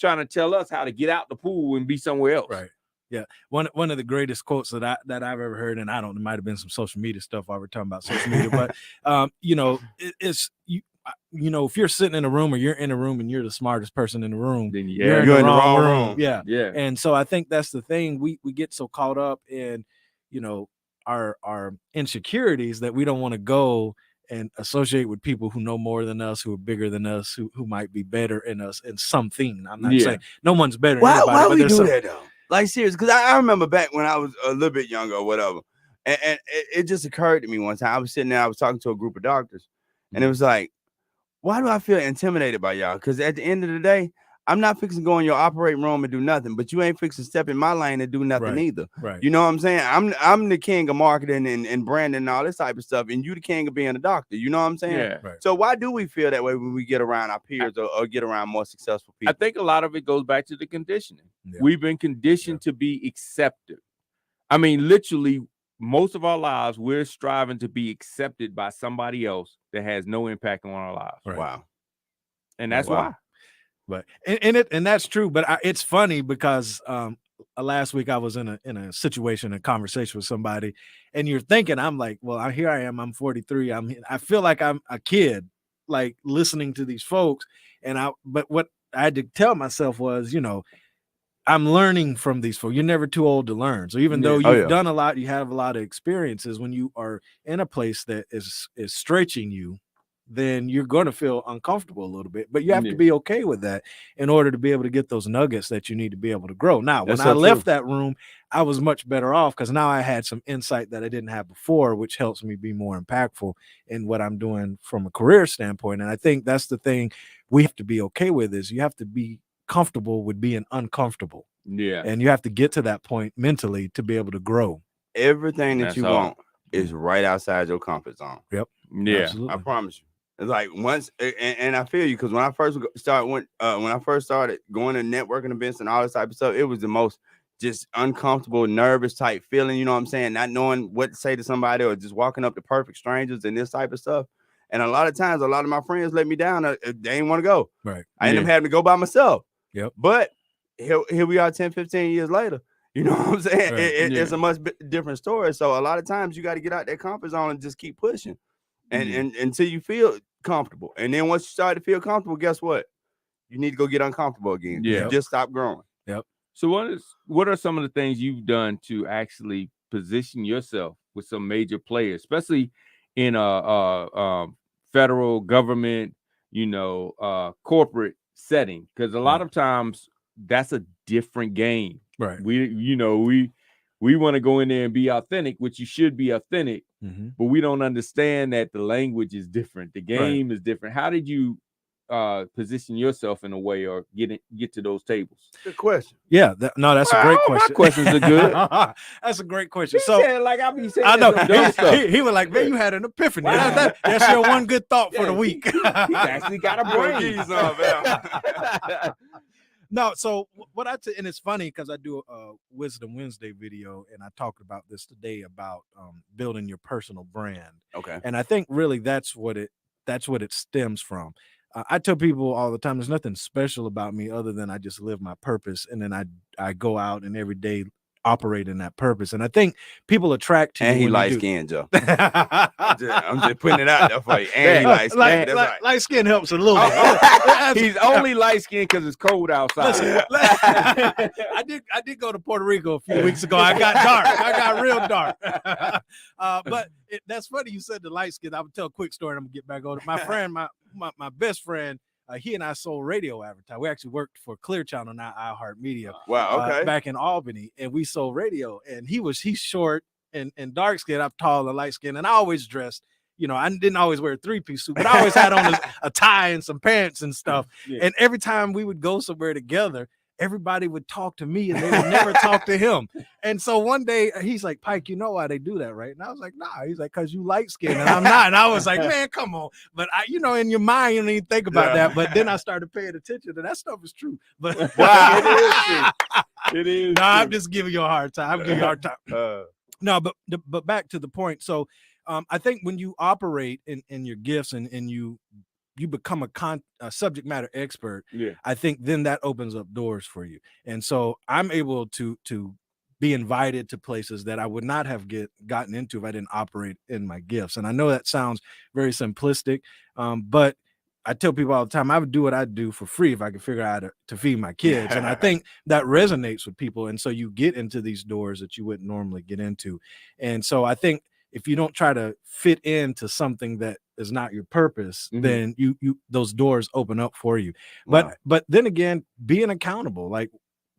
S2: trying to tell us how to get out the pool and be somewhere else.
S3: Right. Yeah. One of the greatest quotes that I've ever heard, and it might have been some social media stuff while we're talking about social media, but if you're sitting in a room or you're in a room and you're the smartest person in the room, then you're in the wrong room. Yeah. And so I think that's the thing. We get so caught up in, our insecurities that we don't want to go and associate with people who know more than us, who are bigger than us, who might be better in us in something. I'm not saying no one's better than anybody.
S1: Why we do that though? Like serious, because I remember back when I was a little bit younger or whatever, and it just occurred to me one time. I was sitting there, I was talking to a group of doctors, and it was like, why do I feel intimidated by y'all? Because at the end of the day, I'm not fixing to go in your operating room and do nothing, but you ain't fixing to step in my lane and do nothing either.
S3: Right.
S1: You know what I'm saying? I'm the king of marketing and branding and all this type of stuff, and you the king of being a doctor. You know what I'm saying?
S2: Yeah.
S3: Right.
S1: So why do we feel that way when we get around our peers or get around more successful people?
S2: I think a lot of it goes back to the conditioning. Yeah. We've been conditioned to be accepted. I mean, literally, most of our lives, we're striving to be accepted by somebody else that has no impact on our lives.
S3: Right.
S1: Wow.
S2: And that's why.
S3: But and that's true. But it's funny because last week I was in a situation, a conversation with somebody, and you're thinking, I'm like, well, here I am. I'm 43. I feel like I'm a kid, like listening to these folks. But what I had to tell myself was, I'm learning from these folks. You're never too old to learn. So even though you've done a lot, you have a lot of experiences. When you are in a place that is stretching you, then you're going to feel uncomfortable a little bit, but you have to be okay with that in order to be able to get those nuggets that you need to be able to grow. Now, when I left that room, I was much better off because now I had some insight that I didn't have before, which helps me be more impactful in what I'm doing from a career standpoint. And I think that's the thing we have to be okay with, is you have to be comfortable with being uncomfortable.
S2: Yeah.
S3: And you have to get to that point mentally to be able to grow.
S1: Everything that you want is right outside your comfort zone.
S3: Yep.
S2: Yeah.
S3: Absolutely.
S1: I promise you. It's like once, and I feel you, because when I first started going to networking events and all this type of stuff, it was the most just uncomfortable, nervous type feeling. You know what I'm saying? Not knowing what to say to somebody, or just walking up to perfect strangers and this type of stuff. And a lot of times, a lot of my friends let me down. They didn't want to go.
S3: Right.
S1: I ended up having to go by myself.
S3: Yep.
S1: But here we are 10, 15 years later. You know what I'm saying?
S3: Right.
S1: It's a much different story. So a lot of times you got to get out that comfort zone and just keep pushing. and until you feel comfortable. And then once you start to feel comfortable, guess what? You need to go get uncomfortable again.
S2: Yeah.
S1: You just stop growing.
S3: Yep.
S2: So what are some of the things you've done to actually position yourself with some major players, especially in a federal government, corporate setting? Because a lot of times that's a different game.
S3: Right.
S2: We want to go in there and be authentic, which you should be authentic, but we don't understand that the language is different. The game is different. How did you position yourself in a way or get to those tables?
S1: Good question.
S3: Yeah, that's a great question.
S2: My questions are good.
S3: That's a great question.
S2: He
S3: So
S2: said, like I be saying,
S3: I know
S2: some dumb stuff.
S3: he was like, man, you had an epiphany.
S2: Wow.
S3: That's your one good thought for the
S2: Yeah,
S3: week.
S2: He actually got a brain.
S3: No, so what and it's funny because I do a Wisdom Wednesday video, and I talked about this today about building your personal brand.
S1: Okay.
S3: And I think really that's what it stems from. I tell people all the time, there's nothing special about me other than I just live my purpose, and then I go out and every day operate in that purpose. And I think people attract to you.
S1: And he light skinned, Joe. I'm just putting it out there for you. And he light skinned. That's right.
S3: Light skin helps a little bit.
S2: He's only light skinned because it's cold outside.
S3: Listen, I did go to Puerto Rico a few weeks ago. I got dark. I got real dark. But that's funny you said the light skin. I would tell a quick story and I'm gonna get back on it. My friend, my best friend, he and I sold radio advertising. We actually worked for Clear Channel, now iHeartMedia.
S1: Wow, okay.
S3: Back in Albany, and we sold radio. And he's short and dark skinned. I'm tall and light skinned, and I always dressed. I didn't always wear a 3-piece suit, but I always had on a tie and some pants and stuff. Yeah. And every time we would go somewhere together, everybody would talk to me and they would never talk to him. And so one day he's like, Pike, you know why they do that, right? And I was like, nah. He's like, because you light skinned and I'm not. And I was like, man, come on. But in your mind, you don't even think about that. But then I started paying attention and that stuff is true. But
S2: wow, it is true. It is.
S3: No, I'm just giving you a hard time. I'm giving you a hard time. No, but back to the point. So I think when you operate in your gifts and you become a subject matter expert, I think then that opens up doors for you. And so I'm able to be invited to places that I would not have gotten into if I didn't operate in my gifts. And I know that sounds very simplistic, but I tell people all the time, I would do what I do for free if I could figure out how to feed my kids. And I think that resonates with people. And so you get into these doors that you wouldn't normally get into. And so I think if you don't try to fit into something that is not your purpose, then you those doors open up for you. But then again, being accountable, like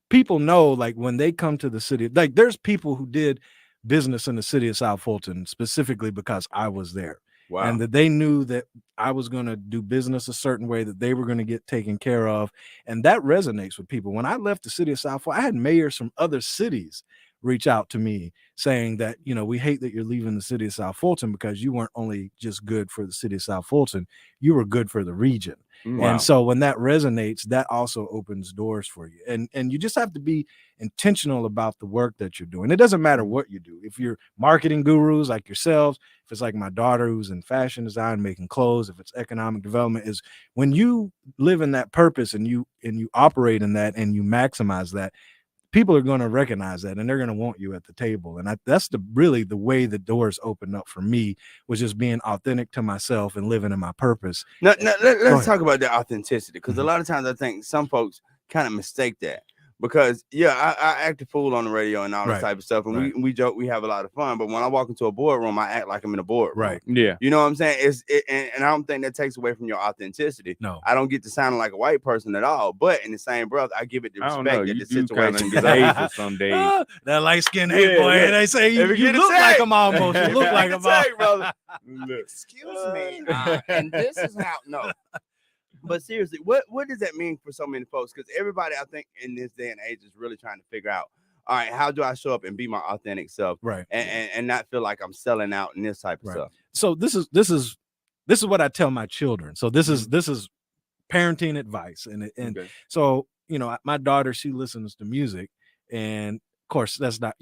S3: people know, like when they come to the city, like there's people who did business in the city of South Fulton specifically because I was there. Wow. And that they knew that I was going to do business a certain way, that they were going to get taken care of. And that resonates with people. When I left the city of South Fulton, I had mayors from other cities reach out to me saying that, we hate that you're leaving the city of South Fulton because you weren't only just good for the city of South Fulton, you were good for the region. Wow. And so when that resonates, that also opens doors for you. And you just have to be intentional about the work that you're doing. It doesn't matter what you do. If you're marketing gurus like yourselves, if it's like my daughter who's in fashion design, making clothes, if it's economic development, is when you live in that purpose and you operate in that and you maximize that, people are going to recognize that and they're going to want you at the table. And that's really the way the doors opened up for me, was just being authentic to myself and living in my purpose.
S1: Now let's talk about the authenticity, because a lot of times I think some folks kind of mistake that. Because I act a fool on the radio and all that type of stuff, and we joke, we have a lot of fun. But when I walk into a boardroom, I act like I'm in a boardroom.
S3: Right.
S1: Yeah. You know what I'm saying? And I don't think that takes away from your authenticity.
S3: No.
S1: I don't get to sound like a white person at all. But in the same breath, I give it the respect that the situation
S2: gets some days.
S3: That light skinned hate boy. And they say you look like him almost. You look like him
S1: brother. Excuse me. And this is how But seriously, what does that mean for so many folks? Because everybody, I think, in this day and age is really trying to figure out, all right, how do I show up and be my authentic self,
S3: right,
S1: and not feel like I'm selling out and this type of stuff.
S3: So this is what I tell my children. So this is parenting advice, and so my daughter, she listens to music, and of course that's not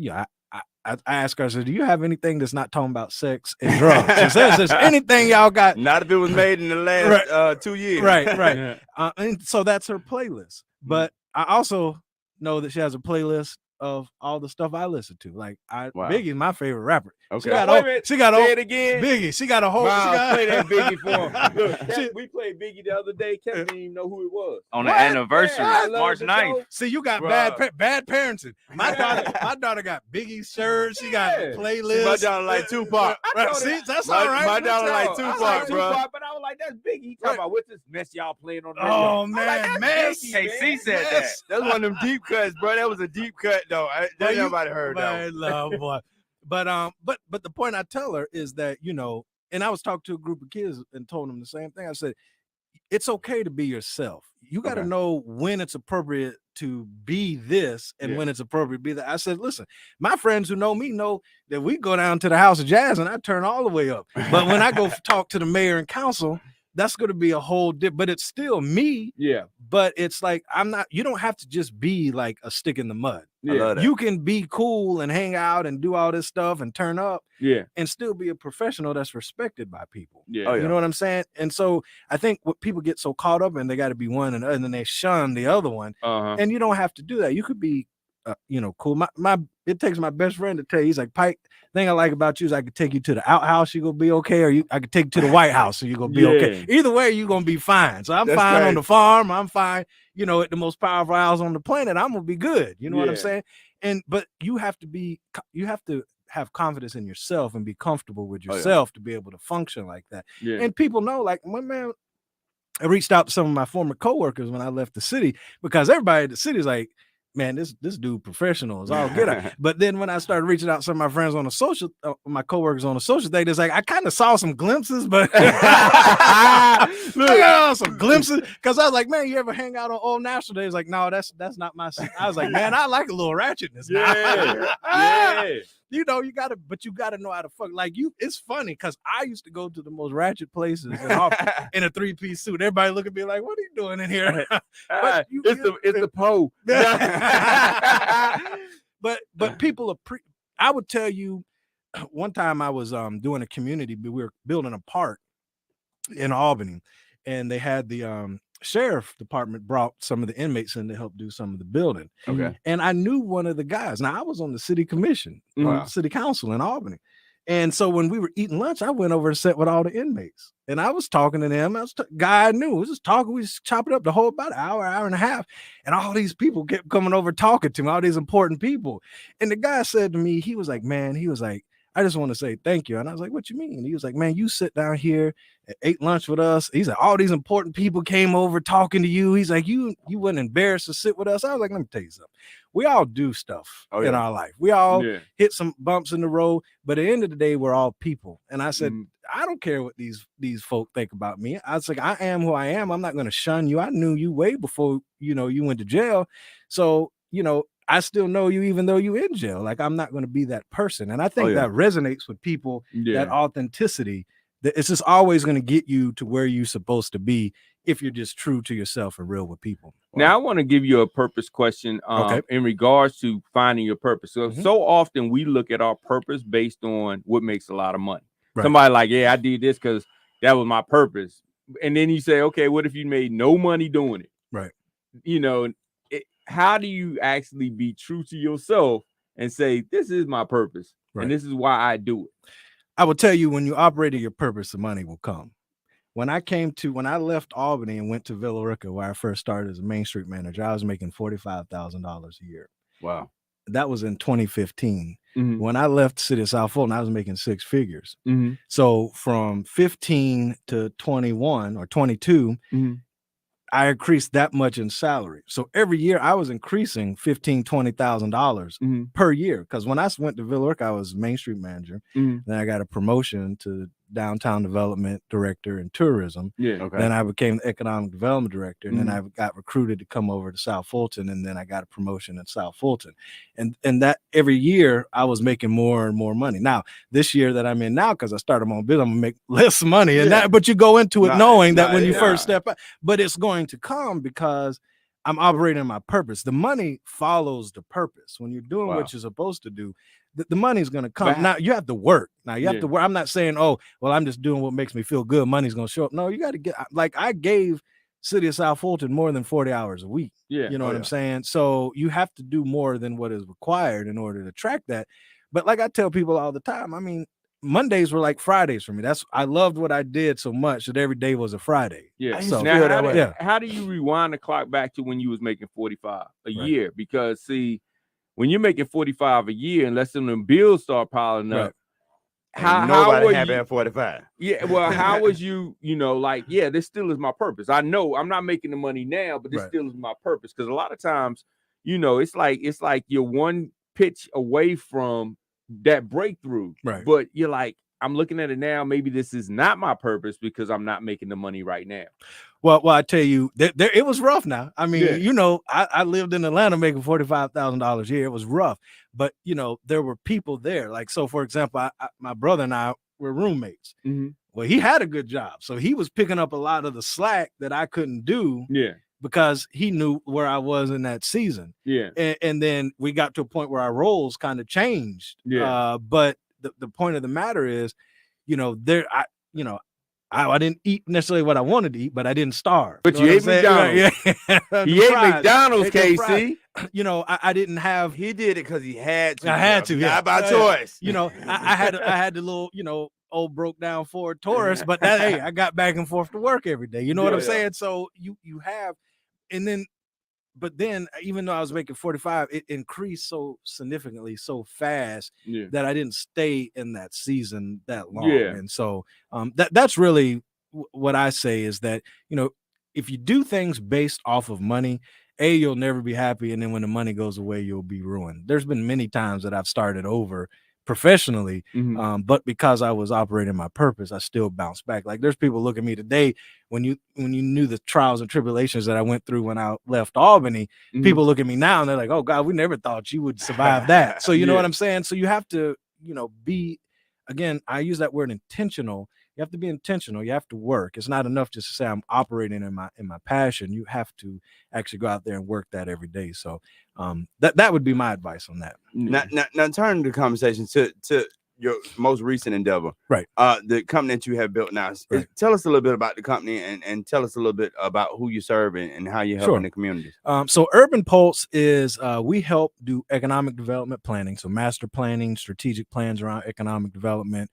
S3: I ask her, I said, do you have anything that's not talking about sex and drugs? She says, there's anything y'all got.
S1: Not if it was made in the last 2 years.
S3: Right. And so that's her playlist. But I also know that she has a playlist of all the stuff I listen to. Like Biggie's my favorite rapper.
S2: Okay.
S3: She got
S2: Say it again.
S3: Biggie. She got a whole.
S2: Miles, play that Biggie for him. Look, we played Biggie the other day. Kevin didn't even know who it was.
S6: On the anniversary,
S2: Yeah,
S6: March 9th.
S3: See, you got
S2: Bruh.
S3: bad parenting. My daughter got Biggie's shirts. She got playlists.
S1: My daughter like Tupac.
S3: Right, see, that's all right.
S1: My daughter like
S2: I
S1: Tupac,
S2: like
S1: bro.
S2: Tupac, but I was like, that's Biggie. He talking about what's this mess y'all playing on the radio?
S3: Oh
S2: I'm
S3: man,
S2: like,
S3: mess.
S2: Biggie,
S6: KC
S2: man.
S6: said that.
S1: That's one of them deep cuts, bro. That was a deep cut, though. That nobody heard, though.
S3: Man, love, boy. But the point I tell her is that, you know, and I was talking to a group of kids and told them the same thing. I said, it's okay to be yourself. You got to know when it's appropriate to be this and when it's appropriate to be that. I said, listen, my friends who know me know that we go down to the House of Jazz and I turn all the way up. But when I go talk to the mayor and council, that's going to be a whole but it's still me.
S2: Yeah.
S3: But it's like, you don't have to just be like a stick in the mud.
S1: I love that.
S3: You can be cool and hang out and do all this stuff and turn up and still be a professional that's respected by people.
S2: Yeah.
S1: Oh, yeah.
S3: You know what I'm saying? And so I think what people get so caught up in, they got to be one and then they shun the other one. And you don't have to do that. You could be, you know, cool. It takes my best friend to tell you, he's like, Pike, thing I like about you is I could take you to the outhouse, you're gonna be okay, or I could take you to the White House, so you're gonna be okay. Either way, you're gonna be fine. So I'm fine on the farm, I'm fine, you know, at the most powerful house on the planet, I'm gonna be good. You know what I'm saying? But you have to have confidence in yourself and be comfortable with yourself to be able to function like that. And people know, like, man, I reached out to some of my former coworkers when I left the city, because everybody at the city is like, man, this dude professional is all good at. But then when I started reaching out to some of my friends on the social, my coworkers on the social thing, it's like I kind of saw some glimpses, but some glimpses, because I was like, man, you ever hang out on Old National Day? It's like, no, that's not my. I was like, man, I like a little ratchetness. You know, you gotta know how to fuck. Like it's funny because I used to go to the most ratchet places in a 3-piece suit. Everybody look at me like, what are you doing in here? But
S2: it's the Poe.
S3: But people are I would tell you, one time I was doing a community, we were building a park in Albany, and they had the sheriff department brought some of the inmates in to help do some of the building.
S1: Okay.
S3: And I knew one of the guys. Now I was on the city commission, city council in Albany. And so when we were eating lunch, I went over to sit with all the inmates, and I was talking to them. I was guy I knew. We was just talking. We just chopped it up the whole about an hour and a half. And all these people kept coming over talking to me, all these important people. And the guy said to me, he was like, man, I just want to say thank you. And I was like, what you mean? And he was like, man, you sit down here and ate lunch with us. He's like, all these important people came over talking to you. He's like, you weren't embarrassed to sit with us. I was like, let me tell you something. We all do stuff in our life. We all hit some bumps in the road, but at the end of the day, we're all people. And I said, I don't care what these folk think about me. I was like, I am who I am. I'm not going to shun you. I knew you way before, you know, you went to jail. So, you know, I still know you even though you in jail. Like, I'm not going to be that person. And I think that resonates with people, that authenticity, that it's just always going to get you to where you're supposed to be if you're just true to yourself and real with people.
S2: Now, I want to give you a purpose question in regards to finding your purpose. So often we look at our purpose based on what makes a lot of money. Right. Somebody like, I did this because that was my purpose. And then you say, okay, what if you made no money doing it?
S3: Right.
S2: You know, how do you actually be true to yourself and say, this is my purpose and this is why I do it?
S3: I will tell you, when you operate in your purpose, the money will come. When I left Albany and went to Villa Rica, where I first started as a Main Street manager, I was making $45,000 a year.
S2: Wow.
S3: That was in 2015. When I left the city of South Fulton, I was making 6 figures. So from 15 to 21 or 22, I increased that much in salary. So every year I was increasing $15,000, $20,000 per year. Because when I went to Villa Rica, I was Main Street manager. Then I got a promotion to downtown development director and tourism. Then I became the economic development director, and then I got recruited to come over to South Fulton, and then I got a promotion in South Fulton. And that every year I was making more and more money. Now this year that I'm in now, because I started my own business, I'm gonna make less money. And that, but you go into it knowing that when you first step out, but it's going to come because I'm operating my purpose. The money follows the purpose. When you're doing what you're supposed to do, the money's going to come. Now you have to work. Now you have to work. I'm not saying, oh, well, I'm just doing what makes me feel good. Money's going to show up. No, you got to get, like, I gave City of South Fulton more than 40 hours a week. You know what I'm saying? So you have to do more than what is required in order to track that. But like I tell people all the time, I mean, Mondays were like Fridays for me. I loved what I did so much that every day was a Friday.
S2: Yeah.
S3: So
S2: Now, how do you rewind the clock back to when you was making 45 a year? Because see, when you're making 45 a year, unless them bills start piling up,
S1: how were you at 45?
S2: Yeah, well, how was you, like, yeah, this still is my purpose. I know I'm not making the money now, but this still is my purpose. Because a lot of times, it's like you're one pitch away from that breakthrough.
S3: Right.
S2: But you're like, I'm looking at it now. Maybe this is not my purpose because I'm not making the money right now.
S3: Well, I tell you, it was rough now. I mean, I lived in Atlanta making $45,000 a year. It was rough, but there were people there. Like, so for example, my brother and I were roommates.
S2: Mm-hmm.
S3: Well, he had a good job. So he was picking up a lot of the slack that I couldn't do.
S2: Yeah.
S3: Because he knew where I was in that season.
S2: Yeah.
S3: And then we got to a point where our roles kind of changed.
S2: Yeah.
S3: But the point of the matter is, I didn't eat necessarily what I wanted to eat, but I didn't starve.
S2: But you ate McDonald's.
S3: Yeah.
S2: He ate McDonald's, KC.
S3: I didn't have.
S1: He did it because he had to.
S3: I had to.
S1: Not by choice.
S3: I had the little, old broke down Ford Taurus, but hey, I got back and forth to work every day. You know what I'm saying? So you have, and then. But then, even though I was making 45, it increased so significantly, so fast that I didn't stay in that season that long.
S2: Yeah.
S3: And so that's really what I say is that, if you do things based off of money, you'll never be happy. And then when the money goes away, you'll be ruined. There's been many times that I've started over professionally, but because I was operating my purpose, I still bounced back. Like there's people look at me today when you knew the trials and tribulations that I went through when I left Albany. People look at me now and they're like, "Oh God, we never thought you would survive that." So you know what I'm saying? So you have to, be, again, I use that word intentional. You have to be intentional. You have to work. It's not enough just to say I'm operating in my passion. You have to actually go out there and work that every day. So that would be my advice on that.
S1: Now turn the conversation to your most recent endeavor.
S3: Right.
S1: The company that you have built now. Right. Tell us a little bit about the company and tell us a little bit about who you serve and how you're helping the communities.
S3: So Urban Pulse is we help do economic development planning. So master planning, strategic plans around economic development,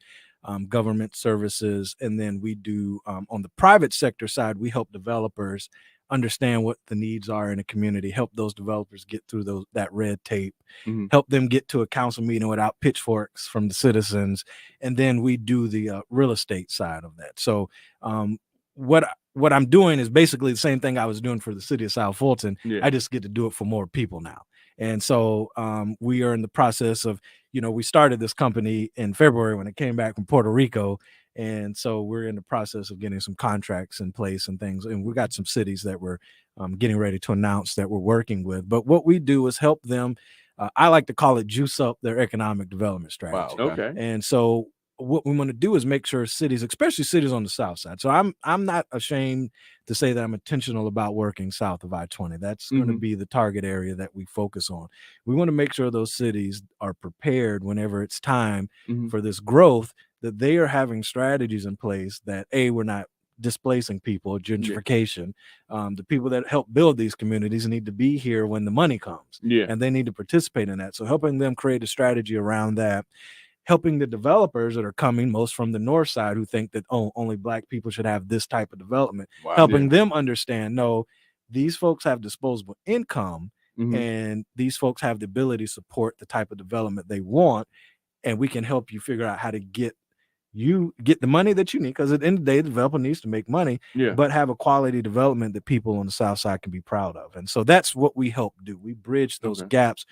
S3: government services. And then we do on the private sector side, we help developers understand what the needs are in a community, help those developers get through that red tape, help them get to a council meeting without pitchforks from the citizens. And then we do the real estate side of that. So what I'm doing is basically the same thing I was doing for the city of South Fulton. I just get to do it for more people now. And so we are in the process of, we started this company in February when it came back from Puerto Rico. And so we're in the process of getting some contracts in place and things. And we got some cities that we're getting ready to announce that we're working with. But what we do is help them. I like to call it juice up their economic development strategy.
S2: Wow, okay.
S3: And so what we want to do is make sure cities, especially cities on the south side. So I'm not ashamed to say that I'm intentional about working south of I-20. That's going to be the target area that we focus on. We want to make sure those cities are prepared whenever it's time for this growth, that they are having strategies in place that we're not displacing people, gentrification. The people that help build these communities need to be here when the money comes, and they need to participate in that. So helping them create a strategy around that, helping the developers that are coming most from the north side who think that only Black people should have this type of development, helping them understand, no, these folks have disposable income and these folks have the ability to support the type of development they want, and we can help you figure out how to get the money that you need, because at the end of the day, the developer needs to make money, but have a quality development that people on the south side can be proud of. And so that's what we help do. We bridge those gaps.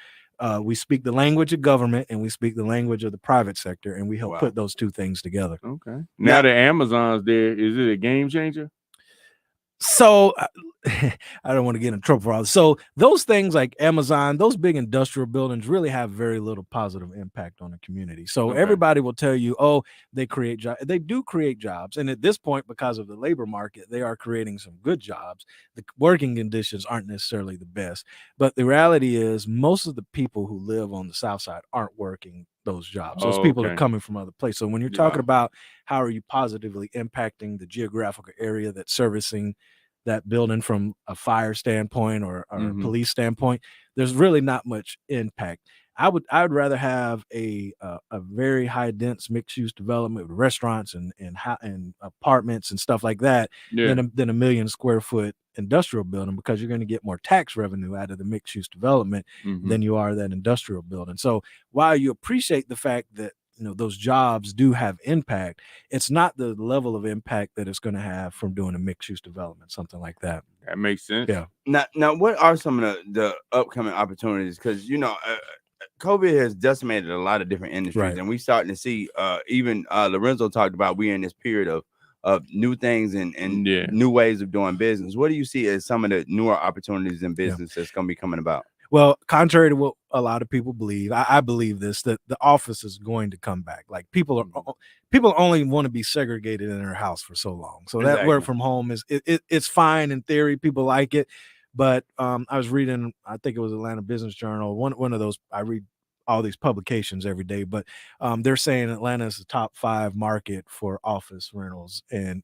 S3: We speak the language of government and we speak the language of the private sector, and we help put those two things together.
S2: Okay. Now that Amazon's there, is it a game changer?
S3: So I don't want to get in trouble for all this. So those things like Amazon, those big industrial buildings really have very little positive impact on the community. So everybody will tell you, they create jobs. They do create jobs. And at this point, because of the labor market, they are creating some good jobs. The working conditions aren't necessarily the best. But the reality is most of the people who live on the south side aren't working those jobs. Those people are coming from other places. So when you're talking about how are you positively impacting the geographical area that's servicing that building from a fire standpoint or a police standpoint, there's really not much impact. I'd rather have a very high dense mixed use development with restaurants and apartments and stuff like that than a 1 million square foot industrial building, because you're going to get more tax revenue out of the mixed use development than you are that industrial building. So while you appreciate the fact that those jobs do have impact, it's not the level of impact that it's going to have from doing a mixed use development, something like that.
S2: That makes sense.
S3: Yeah.
S1: Now, what are some of the upcoming opportunities? Because COVID has decimated a lot of different industries, and we starting to see even Lorenzo talked about we're in this period of new things and new ways of doing business. What do you see as some of the newer opportunities in business that's going to be coming about?
S3: Well, contrary to what a lot of people believe, I believe this, that the office is going to come back. Like people only want to be segregated in their house for so long. So that work from home it's fine in theory. People like it. But I was reading, I think it was Atlanta Business Journal, one of those. I read all these publications every day, but they're saying Atlanta is the top 5 market for office rentals. And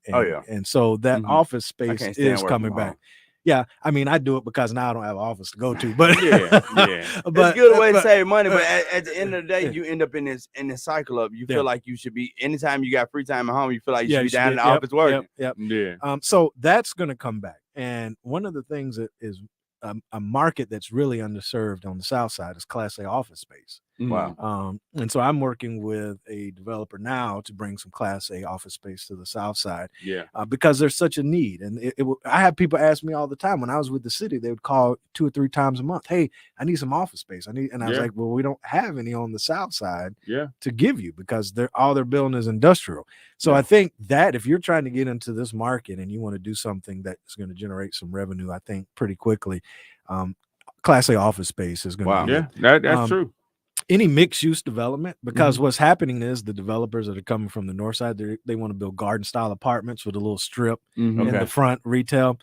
S3: so that office space is coming back. Yeah, I mean, I do it because now I don't have an office to go to, but
S1: but it's a good way to save money. But at the end of the day, you end up in this cycle of you feel like you should be, anytime you got free time at home, you feel like you should be down in the office working.
S3: So that's going to come back. And one of the things that is a market that's really underserved on the South Side is Class A office space.
S1: Wow.
S3: And so I'm working with a developer now to bring some Class A office space to the South Side. Because there's such a need. And I have people ask me all the time, when I was with the city, they would call 2 or 3 times a month. Hey, I need some office space. And I was like, well, we don't have any on the South Side to give you, because all they're building is industrial. So I think that if you're trying to get into this market and you want to do something that's going to generate some revenue, I think pretty quickly, Class A office space is going to be
S2: that's true.
S3: Any mixed use development, because what's happening is the developers that are coming from the north side, they want to build garden style apartments with a little strip in the front, retail.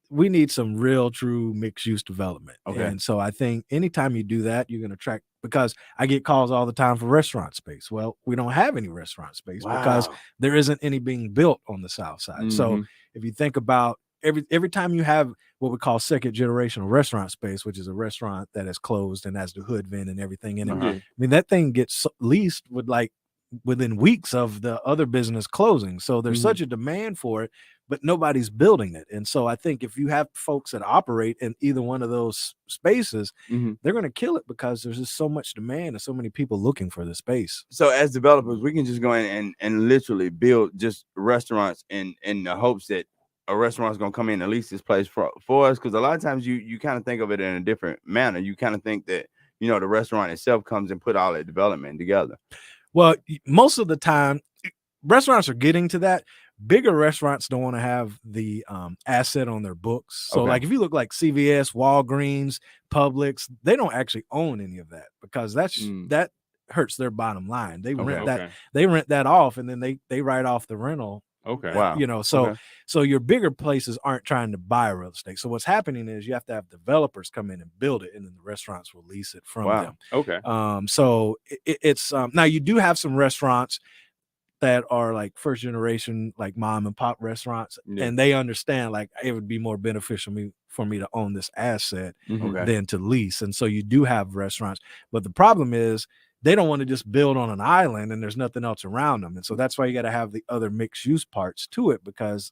S3: We need some real true mixed use development. And so I think anytime you do that, you're going to attract, because I get calls all the time for restaurant space. Well, we don't have any restaurant space because there isn't any being built on the South Side. So if you think about every time you have what we call second generational restaurant space, which is a restaurant that is closed and has the hood vent and everything in it. I mean, that thing gets leased within weeks of the other business closing. So there's such a demand for it, but nobody's building it. And so I think if you have folks that operate in either one of those spaces, they're going to kill it, because there's just so much demand and so many people looking for the space.
S1: So as developers, we can just go in and literally build just restaurants in the hopes that a restaurant's gonna come in and lease this place for us, because a lot of times you kind of think of it in a different manner. You kind of think that the restaurant itself comes and put all that development together.
S3: Well, most of the time, restaurants are getting to that. Bigger restaurants don't want to have the asset on their books. So, like if you look like CVS, Walgreens, Publix, they don't actually own any of that, because that hurts their bottom line. They rent that off, and then they write off the rental.
S1: Wow.
S3: So your bigger places aren't trying to buy real estate. So what's happening is you have to have developers come in and build it, and then the restaurants will lease it from them. So it's now you do have some restaurants that are like first generation, like mom and pop restaurants, and they understand like it would be more beneficial for me to own this asset than to lease. And so you do have restaurants, but the problem is they don't want to just build on an island and there's nothing else around them. And so that's why you got to have the other mixed use parts to it, because,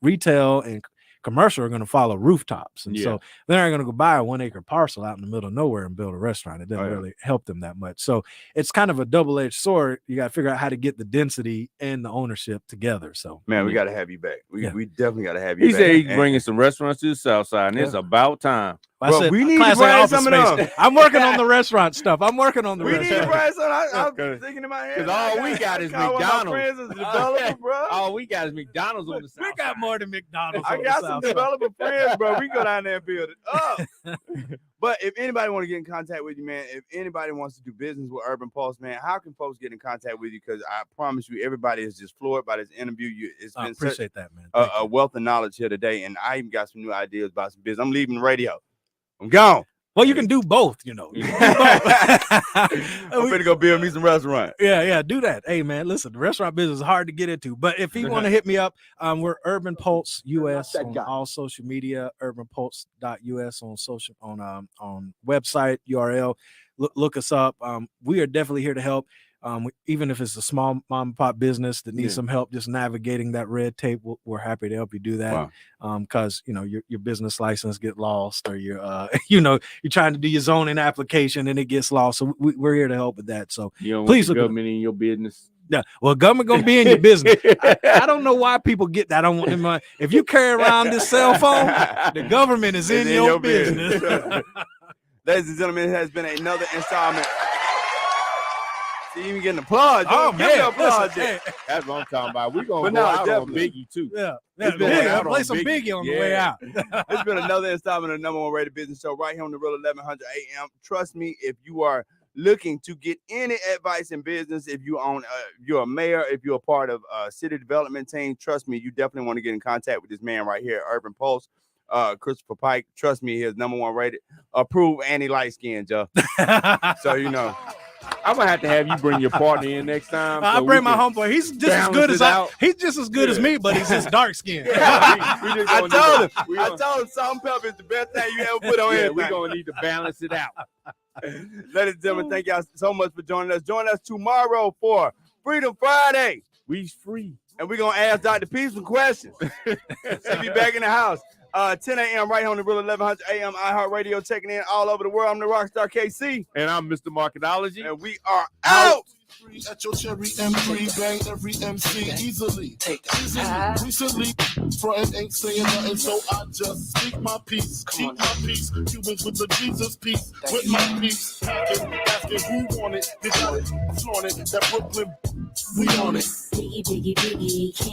S3: retail and commercial are going to follow rooftops. And so they're not going to go buy a 1 acre parcel out in the middle of nowhere and build a restaurant. It doesn't really help them that much. So it's kind of a double-edged sword. You got to figure out how to get the density and the ownership together. So,
S1: man, we got to have you back. We definitely got to have you back.
S2: He said he's bringing some restaurants to the South Side, and it's about time.
S3: I said, we need to bring some of them. I'm working on the restaurant stuff. I'm working on the
S1: we
S3: restaurant.
S1: need to bring some. I'm thinking in my head.
S2: Because all we got is McDonald's.
S1: Bro.
S2: All we got is McDonald's on the South Side.
S3: We got more than McDonald's.
S1: I got some developer friends, bro. We go down there and build it up. But if anybody want to get in contact with you, man, if anybody wants to do business with Urban Pulse, man, how can folks get in contact with you? Because I promise you, everybody is just floored by this interview. It's been
S3: appreciate that, man.
S1: A wealth of knowledge here today, and I even got some new ideas about some business. I'm leaving the radio. I'm gone.
S3: Well, you can do both, you know. You can do both.
S1: I'm finna go build me some restaurant.
S3: Yeah, do that. Hey, man, listen, the restaurant business is hard to get into. But if you want to hit me up, we're Urban Pulse US on all social media, urbanpulse.us on website URL. Look us up. We are definitely here to help. Even if it's a small mom and pop business that needs some help just navigating that red tape, we're happy to help you do that. Because your business license get lost, or you're trying to do your zoning application and it gets lost. So we're here to help with that. So please look
S2: government in your business.
S3: Yeah, well, government gonna be in your business. I don't know why people get that. I don't want them. If you carry around this cell phone, the government is in your business.
S1: Ladies and gentlemen, it has been another installment. See, even getting applause.
S3: Oh, man.
S1: Applause.
S3: Listen,
S2: That's what I'm talking about. We're going to go out on Biggie, too.
S3: Yeah.
S2: Biggie.
S3: Play some Biggie on the way out.
S1: It's been another installment of the number one rated business show right here on the Real 1100 AM. Trust me, if you are looking to get any advice in business, if you own, you're a mayor, if you're a part of a city development team, trust me, you definitely want to get in contact with this man right here, Urban Pulse. Christopher Pike, trust me, he is number one rated, approved, and he light skinned, Joe. So
S2: I'm gonna have to have you bring your partner in next time.
S3: I'll bring my homeboy. He's just as good as me, but he's just dark skinned.
S1: I told him salt and pepper is the best thing you ever put on anything.
S2: We're gonna need to balance it out.
S1: Ladies and gentlemen, thank y'all so much for joining us. Join us tomorrow for Freedom Friday.
S2: We's free.
S1: And we're gonna ask Dr. P some questions. She'll be back in the house. 10 a.m. right here on the Real 1100 AM iHeartRadio, checking in all over the world. I'm the Rockstar KC.
S2: And I'm Mr. Marketology.
S1: And we are out.
S6: At your cherry M3, bang every MC easily. Recently, frontin' ain't saying nothing, so I just speak my peace. Keep my peace. Cubans with the Jesus peace. With my peace. Asking who want it. They got it. Flaunt it. That Brooklyn, we on it.
S9: Biggie, biggie, biggie.